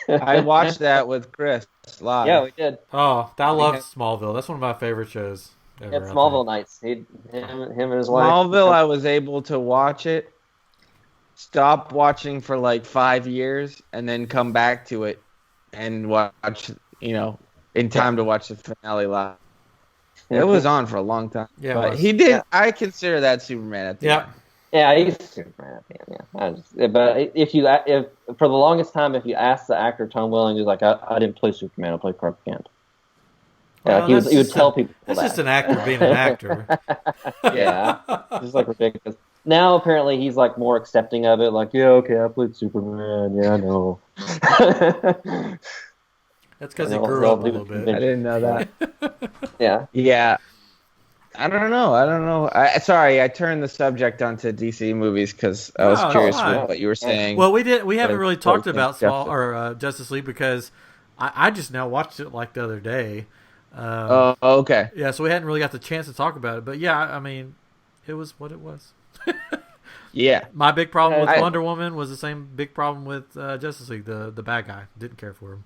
I watched that with Chris live. Yeah, we did. Oh, I love Smallville. That's one of my favorite shows ever. It's Smallville nights. Him and his wife. Smallville, I was able to watch it, stop watching for like 5 years, and then come back to it and watch, in time to watch the finale live. It was on for a long time. Yeah, but he did. Yeah. I consider that Superman at the end. Yeah, he's Superman at the end. Yeah, but if for the longest time, if you ask the actor Tom Welling, he's like, I didn't play Superman. I played Clark Kent. Well, he would tell people. That's just an actor being an actor. Yeah, it's like ridiculous. Now apparently he's like more accepting of it. Like, yeah, okay, I played Superman. Yeah, I know. That's because he grew up a little bit. I didn't know that. Yeah. Yeah. I don't know. Sorry, I turned the subject onto DC movies because I was curious what you were saying. Well, we haven't really talked about Justice League because I just now watched it like the other day. Okay. Yeah, so we hadn't really got the chance to talk about it, but yeah, I mean, it was what it was. Yeah. My big problem with I- Wonder Woman was the same big problem with Justice League. The bad guy didn't care for him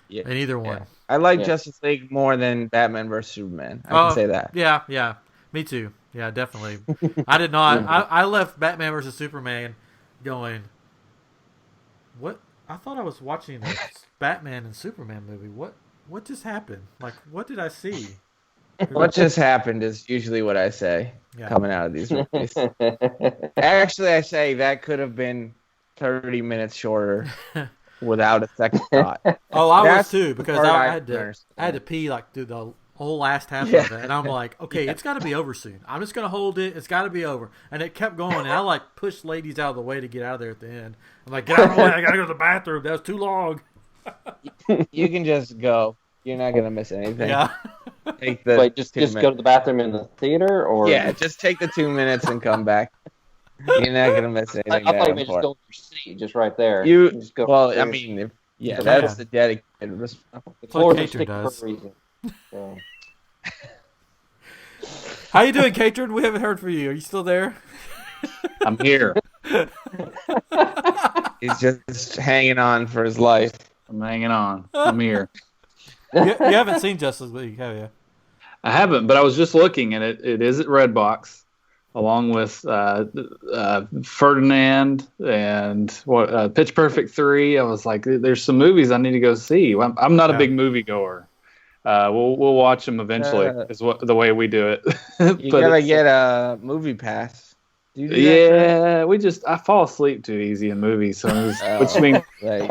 Yeah. in either one. Yeah. I like Yeah. Justice League more than Batman vs Superman. I Oh, can say that. Yeah, me too. Yeah, definitely. I did not. I left Batman versus Superman going, what? I thought I was watching a Batman and Superman movie. What just happened? Like, what did I see? What just happened is usually what I say Yeah. coming out of these movies. Actually, I say that could have been 30 minutes shorter without a second thought. Oh, I was That's too the because part I I had don't I had to pee like through the whole last half Yeah. of it, and I'm like, okay, it's got to be over soon. I'm just gonna hold it. It's got to be over, and it kept going. And I like pushed ladies out of the way to get out of there at the end. I'm like, get out of the way! I gotta go to the bathroom. That was too long. You can just go. You're not gonna miss anything. Yeah. Take the Wait, just 2 go minutes. to the bathroom in the theater, or Yeah, just take the 2 minutes and come back. You're not gonna miss I anything. thought you that meant just important. go to your seat, just right there. You just go. well, I mean, if, yeah, Yeah. that's the dedicated. the what floors are Cater sticky does. for a reason. So. How you doing, Katrin? We haven't heard from you. Are you still there? I'm here. He's just hanging on for his life. I'm hanging on. I'm here. You haven't seen Justice League, have you? I haven't, but I was just looking, and it is at Redbox, along with Ferdinand and Pitch Perfect 3. I was like, there's some movies I need to go see. I'm not a big movie goer. We'll watch them eventually. Is the way we do it. You gotta get a movie pass. Do you do that? Yeah, I fall asleep too easy in movies, so which Oh, means right.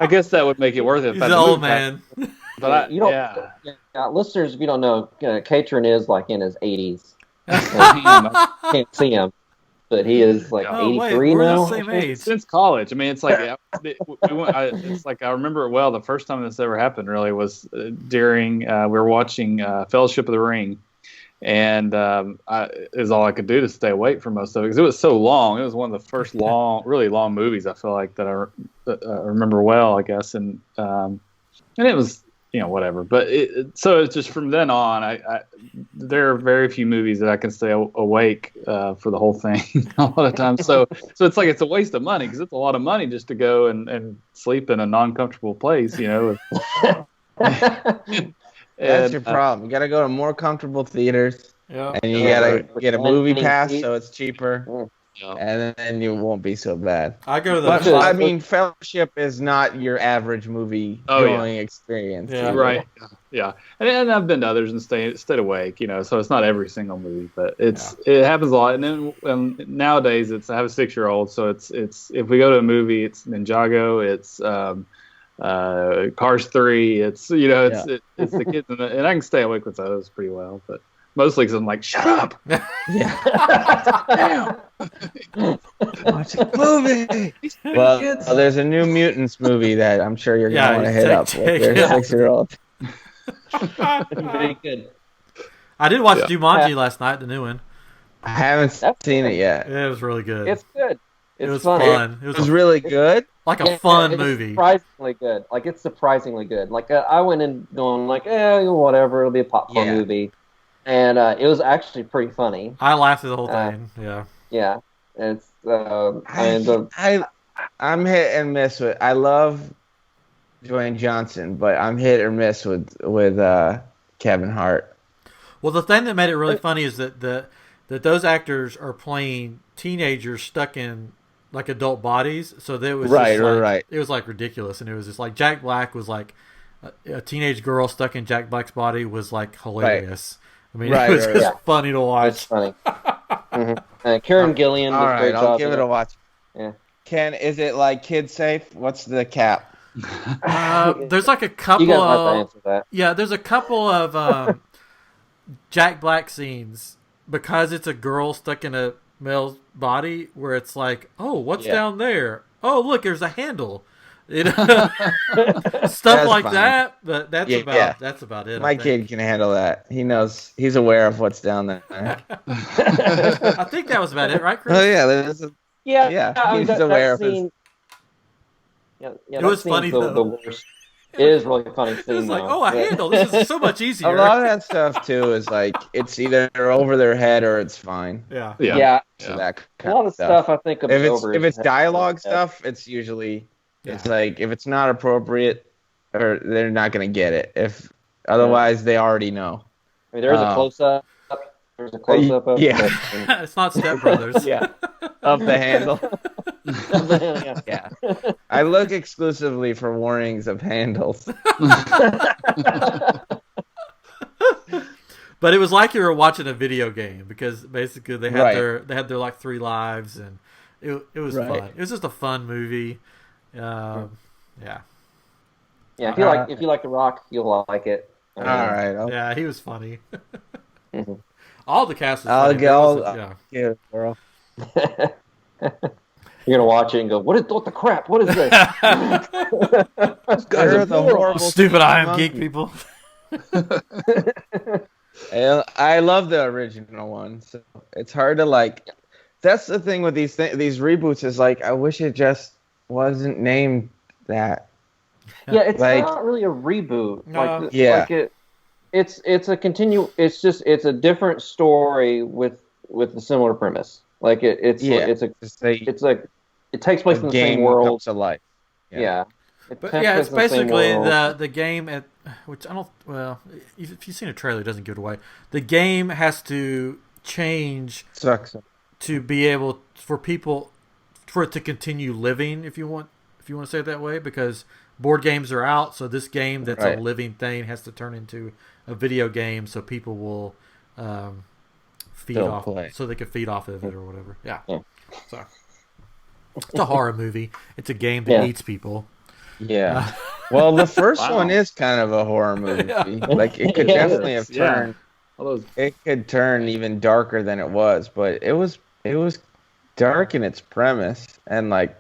I guess that would make it worth it. He's But the the old movie pass- man. But You don't. yeah. Listeners, if you don't know, Catron is like in his 80s. Can't see him, but he is like Oh, wait, 83 we're now. the same age. Since college, I mean, it's like it's like I remember it well. The first time this ever happened really was during we were watching Fellowship of the Ring, and it was all I could do to stay awake for most of it because it was so long. It was one of the first really long movies I feel like that I remember well, I guess, and it was whatever. But so it's just from then on, there are very few movies that I can stay awake for the whole thing a lot of times. So it's like it's a waste of money because it's a lot of money just to go and sleep in a non-comfortable place, That's your problem. You gotta go to more comfortable theaters, Yeah. and you gotta get a movie pass so it's cheaper, Yeah. and then you won't be so bad. I go to the. But I mean, Fellowship is not your average movie going experience. Yeah. Right. Yeah. And I've been to others and stayed awake, so it's not every single movie, but it happens a lot. And then nowadays I have a 6-year-old, so it's if we go to a movie, it's Ninjago, it's Cars 3, it's it's the kids and I can stay awake with those pretty well, but mostly because I'm like, shut up. Watch a movie. Well, there's a new Mutants movie that I'm sure you're gonna want to hit up with your 6-year-old. Very good. I did watch Jumanji last night, the new one. I haven't seen it yet. It was really good. It's good. It was funny. fun. It It was was really good. like a fun it's movie. Surprisingly good. Like it's surprisingly good. Like I went in going like, whatever. It'll be a popcorn movie, and it was actually pretty funny. I laughed at the whole thing. Yeah. Yeah, it's. I'm hit and miss with. I love Dwayne Johnson, but I'm hit or miss with Kevin Hart. Well, the thing that made it really funny is that that those actors are playing teenagers stuck in like adult bodies, so that was right. It was like ridiculous, and it was just like Jack Black was like a teenage girl stuck in Jack Black's body was like hilarious. I mean, it was just funny to watch. It's funny. Mm-hmm. Karen Gillian. All right, I'll give it a watch. Yeah. Is it like kid safe? What's the cap? There's like a couple. You guys have to answer that. Yeah, there's a couple of Jack Black scenes because it's a girl stuck in a male's body where it's like, oh, what's down there? Oh, look, there's a handle. Stuff like fine. that, but that's about it. My kid can handle that. He knows. He's aware of what's down there. I think that was about it, right, Chris? Oh yeah, he's aware of his. Yeah, it was funny the though. worst. It is really funny It scene was like, though. oh, a handle. This is so much A easier. lot of that stuff too is like it's either over their head or it's fine. Yeah. Yeah, So that a kind lot of of stuff. stuff I think of If over it's his head. dialogue stuff, it's usually it's like if it's not appropriate or they're not gonna get it. If otherwise they already know. I mean, there's a close up. There's a close up of yeah. it. It's not Step Brothers. Yeah. Of the handle. Yeah. Yeah. I look exclusively for warnings of handles. But it was like you were watching a video game because basically they had Right. their like 3 lives, and it was Right. fun. It was just a fun movie. Yeah. Yeah, if you like The Rock, you'll like it. All right. Yeah, he was funny. Mhm. All the cast was I'll funny. go. Yeah, girl. You're gonna watch it and go, what the crap? What is this? They're the horrible Stupid I am monkey. geek people. I love the original one, so it's hard to like. That's the thing with these reboots is like I wish it just wasn't named that. Yeah, it's Like- not really a reboot. No. Yeah. It's a different story with a similar premise. Like it takes place in the same world. comes to life. Yeah. But yeah, it's basically the game at which I don't. Well, if you've seen a trailer, it doesn't give it away. The game has to change Sucks. to be able for it to continue living. If you want to say it that way, because board games are out, so this game that's Right. a living thing has to turn into a video game, so people will feed Still off, play. so they can feed off of it or whatever. Yeah. Yeah. So it's a horror movie. It's a game that eats people. Yeah. Well, the first Wow. one is kind of a horror movie. Yeah. Like it could Yeah, it definitely have is. Yeah. turned. All those It could turn even darker than it was, but it was dark in its premise and like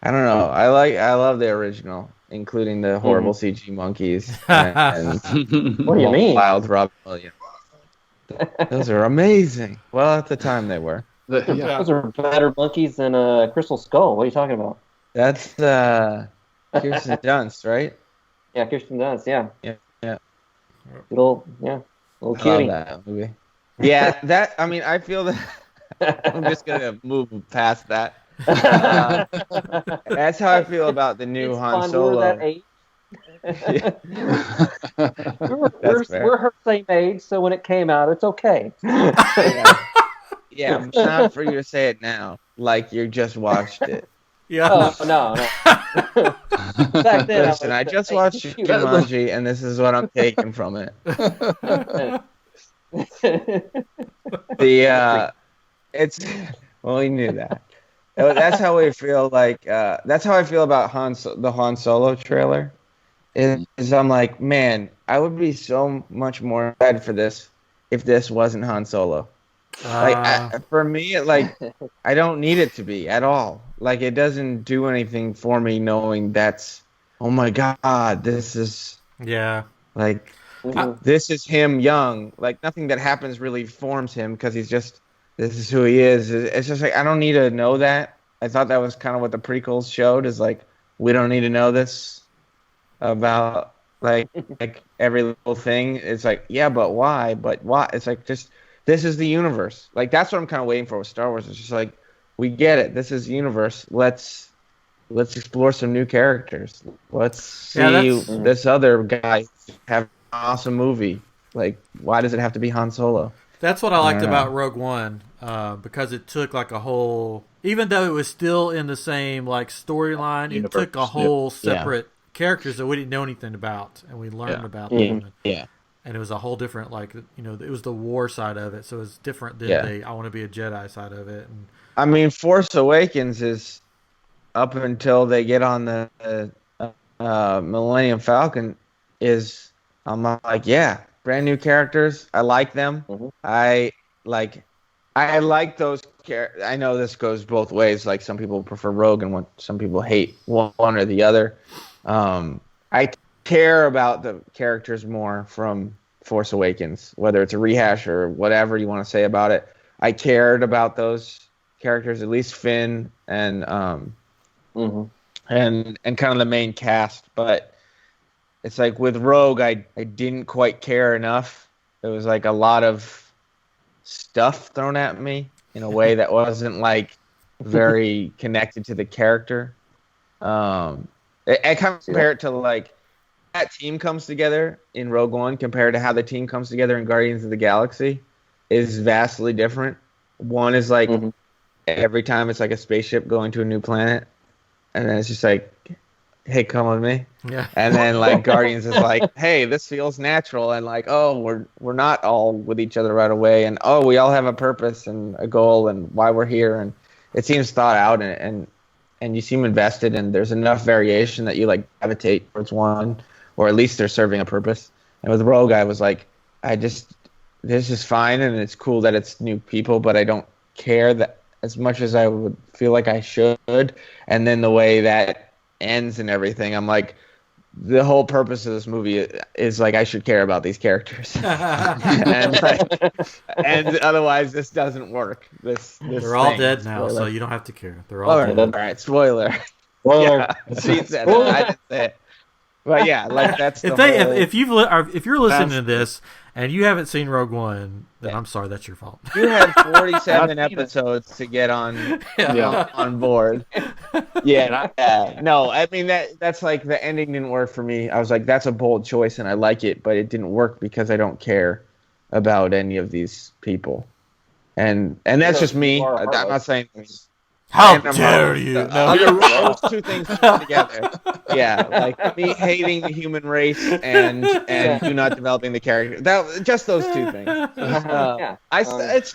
I don't know. I love the original, including the horrible CG monkeys and What do you mean? Wild Robin Williams. Those are amazing. Well, at the time they were. yeah. Those are better monkeys than Crystal Skull. What are you talking about? That's Kirsten Dunst, right? Yeah, Kirsten Dunst. Yeah. Yeah. Little I cutie. love that movie. Yeah, that. I mean, I feel that. I'm just gonna move past that. That's how I feel about the new It's Han fun. Solo. We're that age. That's fair. We're her same age, so when it came out, it's okay. Yeah, not for you to say it now, like you just watched it. Yeah. Oh no. Back then, Listen, I just watched Jumanji, and this is what I'm taking from it. It's well, we knew that. That's how we feel. Like that's how I feel about the Han Solo trailer. Is I'm like, man, I would be so much more excited for this if this wasn't Han Solo. For me, I don't need it to be at all. Like, it doesn't do anything for me knowing that's, oh my God, this is Yeah. like, this is him young. Like, nothing that happens really forms him because this is who he is. It's just like, I don't need to know that. I thought that was kind of what the prequels showed is like, we don't need to know this about like every little thing. It's like, yeah, but why? But why? It's like, just, this is the universe. Like, that's what I'm kind of waiting for with Star Wars. It's just like, we get it. This is the universe. Let's explore some new characters. Let's see this other guy have an awesome movie. Like, why does it have to be Han Solo? That's what I liked about Rogue One, because it took like a whole, even though it was still in the same like storyline, it took a whole separate characters that we didn't know anything about, and we learned about them. Yeah. And it was a whole different, like, it was the war side of it, so it's different than the I want to be a Jedi side of it. And I mean, Force Awakens is up until they get on the Millennium Falcon is, I'm like, yeah, brand new characters. I like them. Mhm. I like those characters. I know this goes both ways. Like, some people prefer Rogue and some people hate one or the other. I care about the characters more from Force Awakens, whether it's a rehash or whatever you want to say about it. I cared about those characters, at least Finn and kind of the main cast. But it's like with Rogue, I didn't quite care enough. There was like a lot of stuff thrown at me in a way that wasn't like very connected to the character. I compare it to like that team comes together in Rogue One compared to how the team comes together in Guardians of the Galaxy is vastly different. One is like every time it's like a spaceship going to a new planet, and then it's just like, hey, come with me. Yeah. And then like Guardians is like, hey, this feels natural, and like, oh, we're not all with each other right away, and oh, we all have a purpose and a goal and why we're here, and it seems thought out, and you seem invested, and there's enough variation that you like gravitate towards one, or at least they're serving a purpose. And with Rogue, I was like, this is fine, and it's cool that it's new people, but I don't care that as much as I would feel like I should. And then the way that ends and everything, I'm like, the whole purpose of this movie is like I should care about these characters, and otherwise this doesn't work. They're all dead now, so you don't have to care. They're all dead. All right, spoiler. Spoiler. Yeah, she said it. I didn't say it. But yeah, like that's if you're listening to this and you haven't seen Rogue One, then I'm sorry, that's your fault. You had 47 episodes to get on board. No, I mean that's like the ending didn't work for me. I was like, that's a bold choice and I like it, but it didn't work because I don't care about any of these people, and that's just me. I'm not saying. How dare you? Those two things put together. Yeah, like me hating the human race and you not developing the character. Just those two things. It's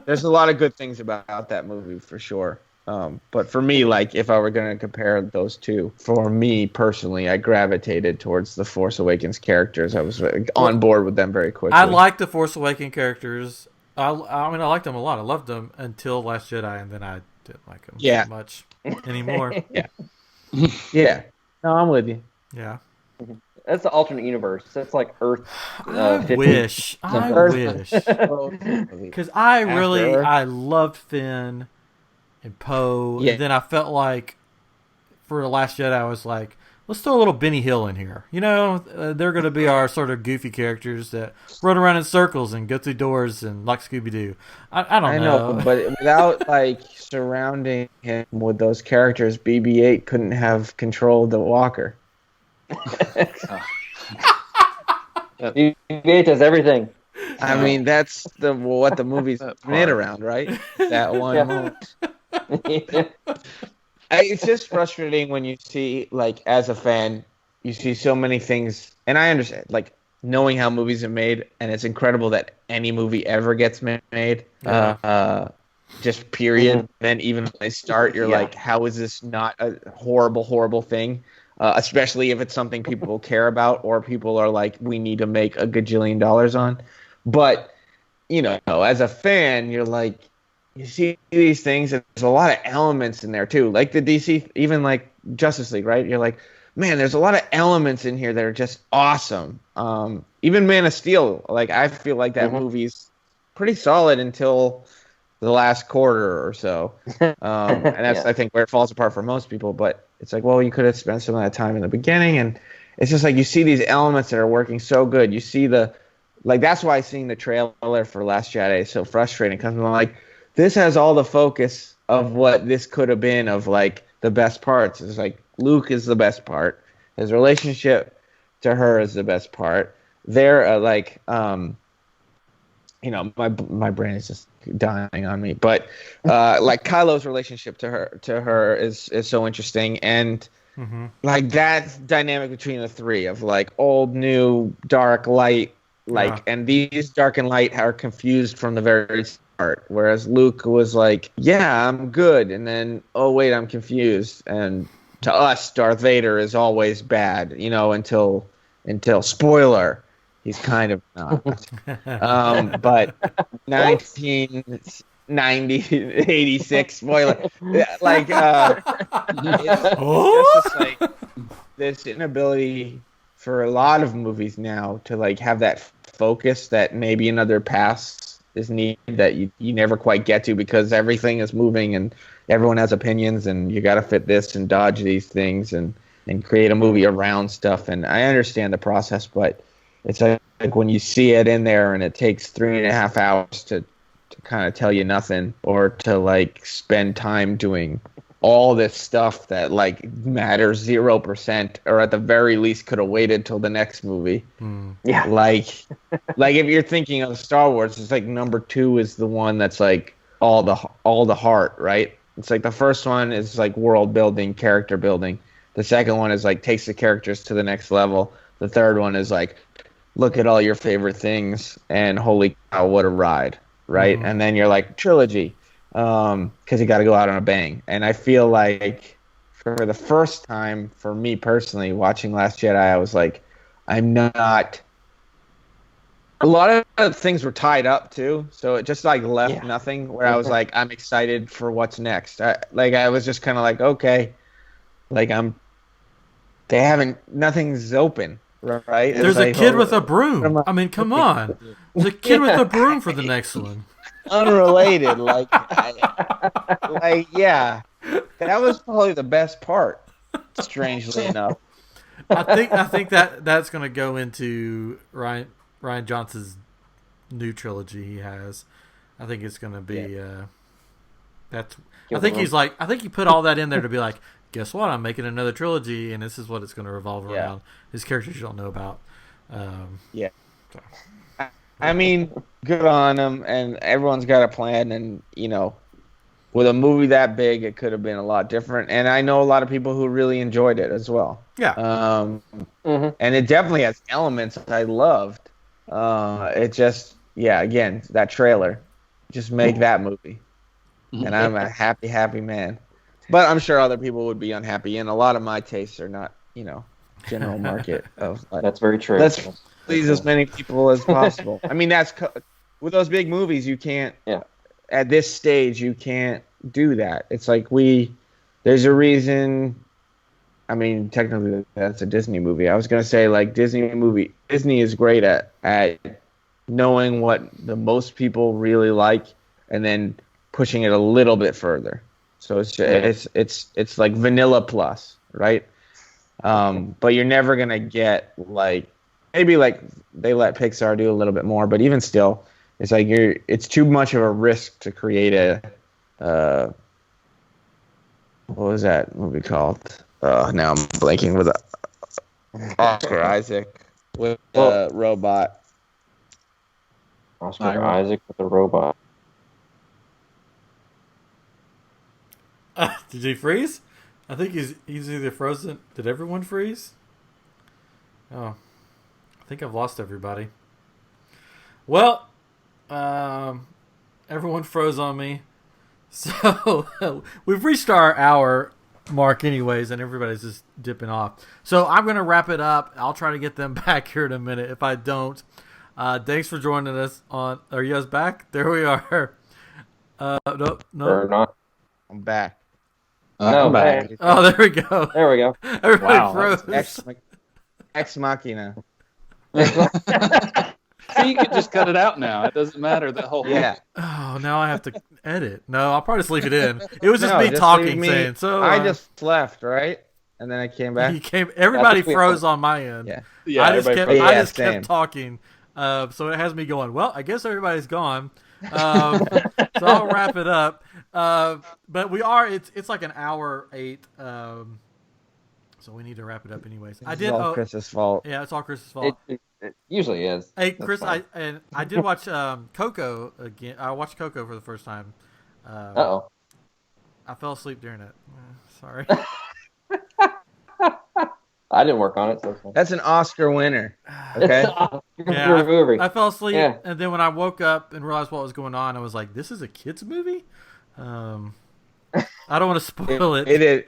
there's a lot of good things about that movie for sure. But for me, like if I were going to compare those two, for me personally, I gravitated towards the Force Awakens characters. I was on board with them very quickly. I like the Force Awakens characters. I mean, I liked them a lot. I loved them until Last Jedi, and then I didn't like them much anymore. Yeah. No, I'm with you. Yeah. That's the alternate universe. That's like Earth. I wish. Because I loved Finn and Poe. Yeah. And then I felt like for The Last Jedi, I was like, let's throw a little Benny Hill in here. You know, they're going to be our sort of goofy characters that run around in circles and go through doors and like Scooby-Doo. I don't know. But without like surrounding him with those characters, BB-8 couldn't have controlled the Walker. BB-8 does everything. I mean, that's what the movie's made around, right? That one moment. It's just frustrating when you see, like, as a fan, you see so many things, and I understand, like, knowing how movies are made, and it's incredible that any movie ever gets made, just period. Then even when they start, you're like, how is this not a horrible, horrible thing? Especially if it's something people care about, or people are like, we need to make $1 gajillion on. But, you know, as a fan, you're like, you see these things, and there's a lot of elements in there too. Like the DC, even like Justice League, right? You're like, man, there's a lot of elements in here that are just awesome. Even Man of Steel, like I feel like that movie's pretty solid until the last quarter or so. And that's I think where it falls apart for most people. But it's like, well, you could have spent some of that time in the beginning, and it's just like you see these elements that are working so good. You see that's why seeing the trailer for Last Jedi is so frustrating, because I'm like, this has all the focus of what this could have been, of like the best parts. It's like Luke is the best part. His relationship to her is the best part. They're my brain is just dying on me. But like Kylo's relationship to her is so interesting, and like that dynamic between the three of like old, new, dark, light, and these dark and light are confused from the very start. Whereas Luke was like, yeah, I'm good, and then, oh wait, I'm confused. And to us, Darth Vader is always bad, you know, until spoiler, he's kind of not. But 1986 spoiler, like it's just like this inability for a lot of movies now to like have that focus that maybe in other paths is needed that you never quite get to, because everything is moving and everyone has opinions and you got to fit this and dodge these things, and and create a movie around stuff. And I understand the process, but it's like when you see it in there and it takes 3.5 hours to kind of tell you nothing, or to like spend time doing all this stuff that like matters 0%, or at the very least could have waited till the next movie. Yeah. Like if you're thinking of Star Wars, it's like number 2 is the one that's like all the heart, right? It's like the first one is like world building, character building. The second one is like takes the characters to the next level. The third one is like, look at all your favorite things and holy cow, what a ride, right? And then you're like trilogy, because you got to go out on a bang. And I feel like for the first time, for me personally, watching Last Jedi, I was like, I'm not. A lot of things were tied up too, so it just like left nothing. Where I was like, I'm excited for what's next. I was just kind of like, okay, like nothing's open, right? There's a kid with a broom. I mean, come on. There's a kid with a broom for the next one. Unrelated, yeah, that was probably the best part. Strangely enough, I think that's going to go into Ryan Johnson's new trilogy he has. I think it's going to be I think he put all that in there to be like, guess what? I'm making another trilogy, and this is what it's going to revolve around. His characters you don't know about. So. I mean, good on him, and everyone's got a plan, and, with a movie that big, it could have been a lot different, and I know a lot of people who really enjoyed it as well. Yeah. And it definitely has elements I loved. It just, again, that trailer, just make that movie, and I'm a happy man. But I'm sure other people would be unhappy, and a lot of my tastes are not, general market. That's very true. Let's please as many people as possible. I mean, with those big movies, you can't. Yeah. At this stage, you can't do that. It's like there's a reason. I mean, technically, that's a Disney movie. I was gonna say like Disney is great at knowing what the most people really like, and then pushing it a little bit further. So it's like vanilla plus, right? But you're never gonna get maybe they let Pixar do a little bit more, but even still, it's like it's too much of a risk to create what was that movie called? Now I'm blanking with Oscar Isaac with a robot. Oscar Isaac with a robot. Did he freeze? I think he's either frozen. Did everyone freeze? Oh, I think I've lost everybody. Well, everyone froze on me. So we've reached our hour mark anyways, and everybody's just dipping off. So I'm going to wrap it up. I'll try to get them back here in a minute. If I don't, thanks for joining us on. Are you guys back? There we are. No. Or not. I'm back. No, I'm back. Oh, there we go. There we go. Everybody froze. Ex Machina. So you could just cut it out now. It doesn't matter. The whole Oh, now I have to edit. No, I'll probably just leave it in. It was just me talking, saying so. I just left, right, and then I came back. Everybody froze on my end. Yeah. I just same. kept talking. So it has me going. Well, I guess everybody's gone. So I'll wrap it up. But we are. It's like an hour 8. So we need to wrap it up anyways. It's all Chris's fault. Yeah, it's all Chris's fault. It usually is. Hey, Chris, I did watch Coco again. I watched Coco for the first time. Uh-oh. I fell asleep during it. Sorry. I didn't work on it. So That's an Oscar winner. Okay. Yeah, I fell asleep, and then when I woke up and realized what was going on, I was like, "This is a kids' movie." I don't want to spoil it. It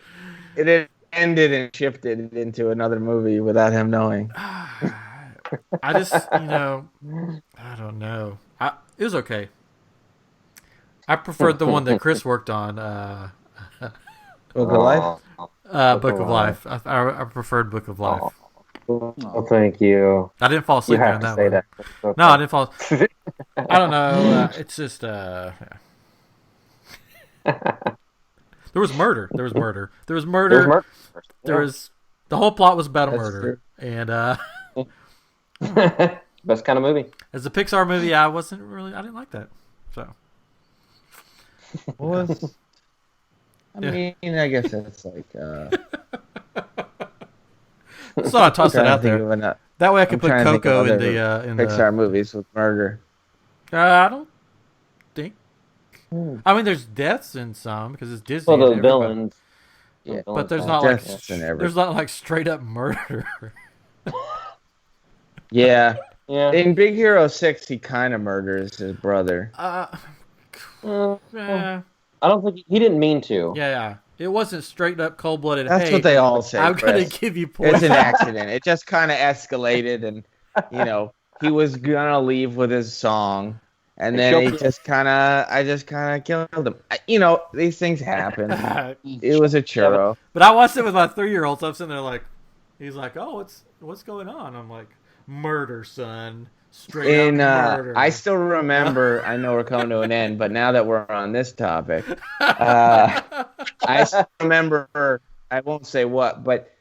ended and shifted into another movie without him knowing. I just, I don't know. It was okay. I preferred the one that Chris worked on. Book of Life? Book of Life. I preferred Book of Life. Oh, thank you. I didn't fall asleep You have during to that say one. that. No, I didn't fall. I don't know. It's just. Yeah. There was murder. There was The whole plot was about a That's murder, and Best kind of movie. as a Pixar movie, I didn't like that. So Was I mean, I guess that's like. so I tossed it out there. That way I could put trying to think Coco of in other the Pixar movies with murder. I don't think. I mean, there's deaths in some because it's Disney. Well, and the everybody- villains. Yeah, but there's Yeah. not like Deaths in everything. there's not like straight up murder. Yeah. Yeah. In Big Hero 6, he kind of murders his brother. Uh, Yeah, I don't think he didn't mean to. yeah. It wasn't straight up cold blooded. That's Hey, what they all say. I'm gonna Chris. give you It's poison. an accident. It just kind of escalated, and he was gonna leave with his song, and then I just kind of killed him. These things happen. It was a churro. But I watched it with my 3-year-old. So I'm sitting there like, he's like, "Oh, what's going on?" I'm like, "Murder, son, straight up murder." I still remember. I know we're coming to an end, but now that we're on this topic, I still remember. I won't say what, but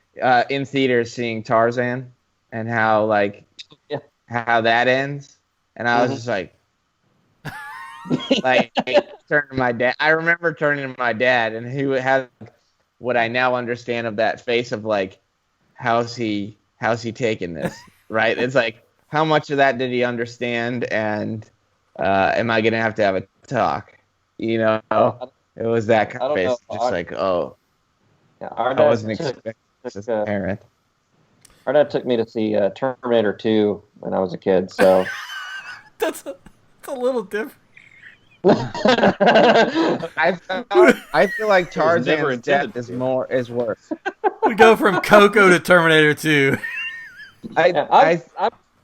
in theaters seeing Tarzan and how how that ends, and I was just like turning to my dad. I remember turning to my dad, and he had what I now understand of that face of like, how's he taking this? Right? It's like, how much of that did he understand, and am I gonna have to have a talk? It was that kind of face, just like, oh, Yeah, I wasn't expecting this as a parent. Our dad took me to see Terminator 2 when I was a kid, so That's a little different. I feel like never Tarzan's intended death to. is worse. We go from Coco to Terminator 2. I'm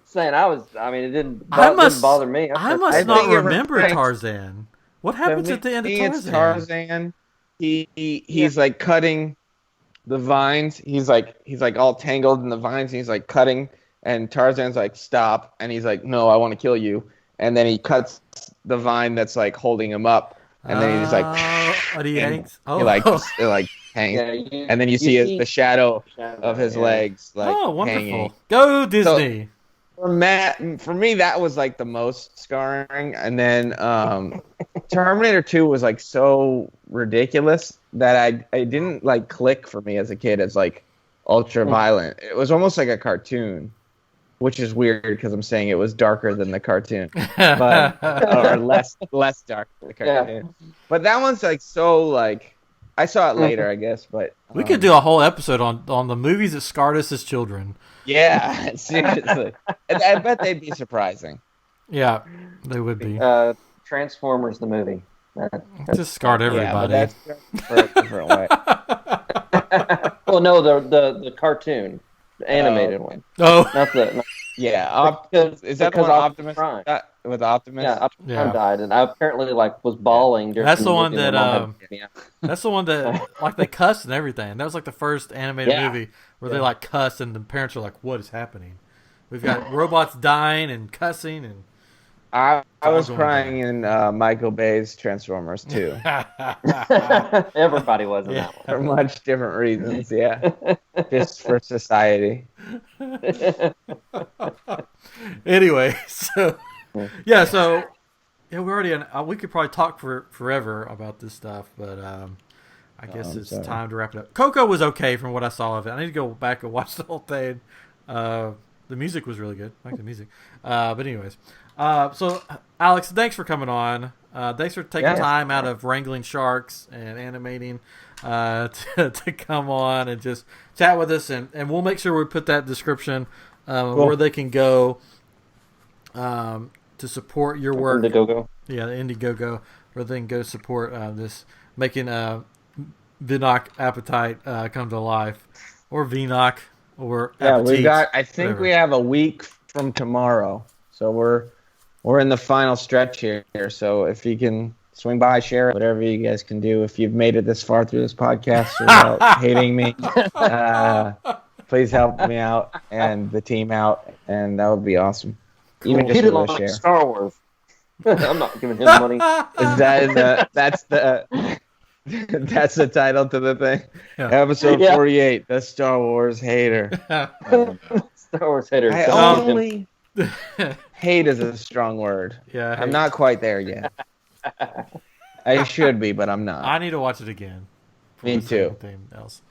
saying it didn't bother me. I must I not think it remember reflects- Tarzan. What happens at the end of It's Tarzan? Tarzan. He's like cutting the vines. He's like all tangled in the vines. And he's like cutting, and Tarzan's like, stop, and he's like, no, I want to kill you. And then he cuts the vine that's like holding him up, and then he's like, and he hangs. Oh, it like hangs, Yeah, and then you see the shadow of his legs like oh, wonderful! hanging. Go Disney. For me, that was like the most scarring, and then Terminator 2 was like so ridiculous that I didn't like click for me as a kid as like ultra violent. It was almost like a cartoon, which is weird because I'm saying it was darker than the cartoon, but or less dark than the cartoon. Yeah. But that one's like so like I saw it later, I guess. But We could do a whole episode on the movies that scarred us as children. yeah, seriously. I bet they'd be surprising. Yeah, they would be. Transformers the movie. It just scarred everybody. Yeah, but that's for a different way. Well, no, the cartoon, the animated one, Oh, not the. Yeah, is that the one Optimus with Optimus? Yeah, Optimus Yeah. died, and I apparently was bawling. During That's the one movie. that, My mom had- that's the one that like they cussed and everything. That was like the first animated Yeah. movie where they like cuss and the parents are like, "What is happening?" We've got robots dying and cussing and. I was going crying in Michael Bay's Transformers too, Everybody was in Yeah. that one. for much different reasons. Yeah, just for society. Anyway, so we already we could probably talk forever about this stuff, but I guess I'm it's sorry. time to wrap it up. Coco was okay from what I saw of it. I need to go back and watch the whole thing. The music was really good. I like the music. But anyways, so Alex, thanks for coming on. Thanks for taking time out of wrangling sharks and animating to come on and just chat with us, and we'll make sure we put that description where they can go to support your work. Indiegogo. Yeah, the Indiegogo, where they can go support this, making Vinok Apatite come to life, or Vinok, or Yeah, Apatite, I think whatever. we have a week from tomorrow, so we're in the final stretch here. So if you can swing by, share it, whatever you guys can do. If you've made it this far through this podcast without hating me, please help me out and the team out, and that would be awesome. Even He just did with a like share. Star Wars. I'm not giving him money. That's the That's the title to the thing. Yeah. Episode Yeah. 48, the Star Wars hater. Star Wars hater. I only hate is a strong word. Yeah, I'm not quite there yet. I should be, but I'm not. I need to watch it again. Me before we say too. anything else.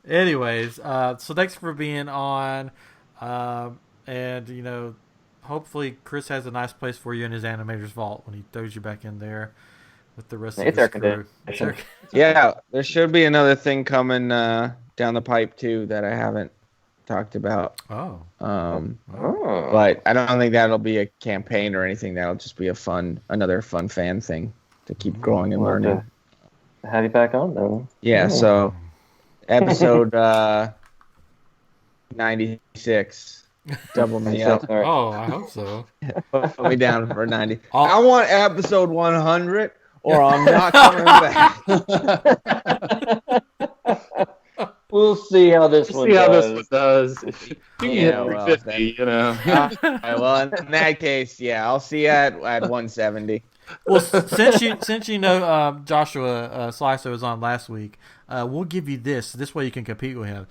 Anyways, so thanks for being on, and hopefully Chris has a nice place for you in his animator's vault when he throws you back in there with the rest of It's his air crew. conditioned. Yeah, there should be another thing coming down the pipe too that I haven't talked about. Oh, But I don't think that'll be a campaign or anything. That'll just be another fun fan thing to keep growing and learning. Have you back on though? Yeah, so episode 96. Double me up. All right. oh, I hope so. Put me down for 90. I'll- I want episode 100 or I'm not coming back. We'll see how this one See how goes. this one does. You can Yeah, hit well, 350, Alright, well, in that case, yeah, I'll see you at 170. Well, since you know Joshua Slicer was on last week, we'll give you this. This way you can compete with him.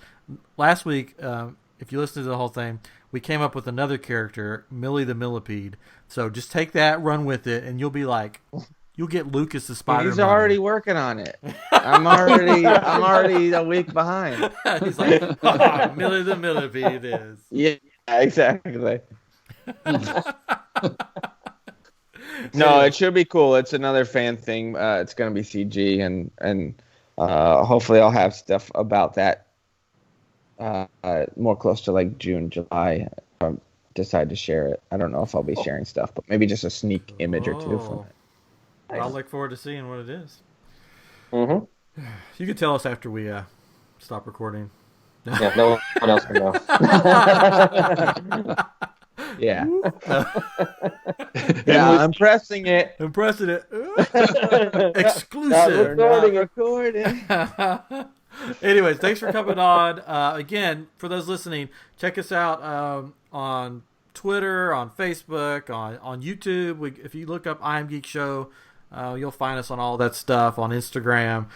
Last week, if you listen to the whole thing, we came up with another character, Millie the Millipede. So just take that, run with it, and you'll be like, you'll get Lucas the Spider. He's already working on it. I'm already a week behind. He's like, oh, Millie the Millipede is. Yeah, exactly. No, it should be cool. It's another fan thing. It's going to be CG, and hopefully I'll have stuff about that more close to like June, July. If I decide to share it. I don't know if I'll be sharing stuff, but maybe just a sneak image or two from it. I'll look forward to seeing what it is. Mm-hmm. You can tell us after we stop recording. Yeah, no one else can know. Yeah. Yeah, I'm pressing it. I'm pressing it. Not Exclusive. recording. Anyways, thanks for coming on. Again, for those listening, check us out on Twitter, on Facebook, on YouTube. If you look up I Am Geek Show, you'll find us on all that stuff, on Instagram.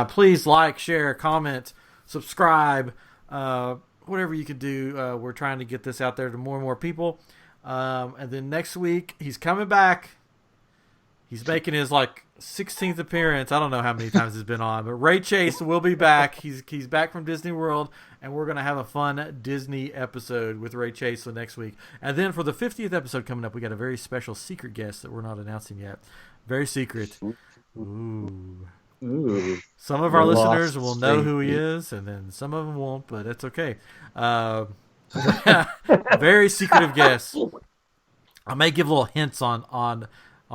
Please like, share, comment, subscribe, whatever you can do. We're trying to get this out there to more and more people. And then next week, he's coming back. He's making his 16th appearance. I don't know how many times he's been on, but Ray Chase will be back. He's back from Disney World, and we're gonna have a fun Disney episode with Ray Chase for next week. And then for the 50th episode coming up, we got a very special secret guest that we're not announcing yet. Very secret. Ooh. Ooh. Some of our Lost listeners will know who he secret. is, and then some of them won't, but it's okay. Very secretive guest. I may give little hints on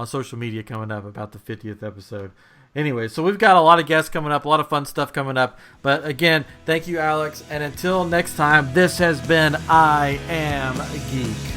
social media coming up about the 50th episode. Anyway, so we've got a lot of guests coming up, a lot of fun stuff coming up. But again, thank you, Alex. And until next time, this has been I Am Geek.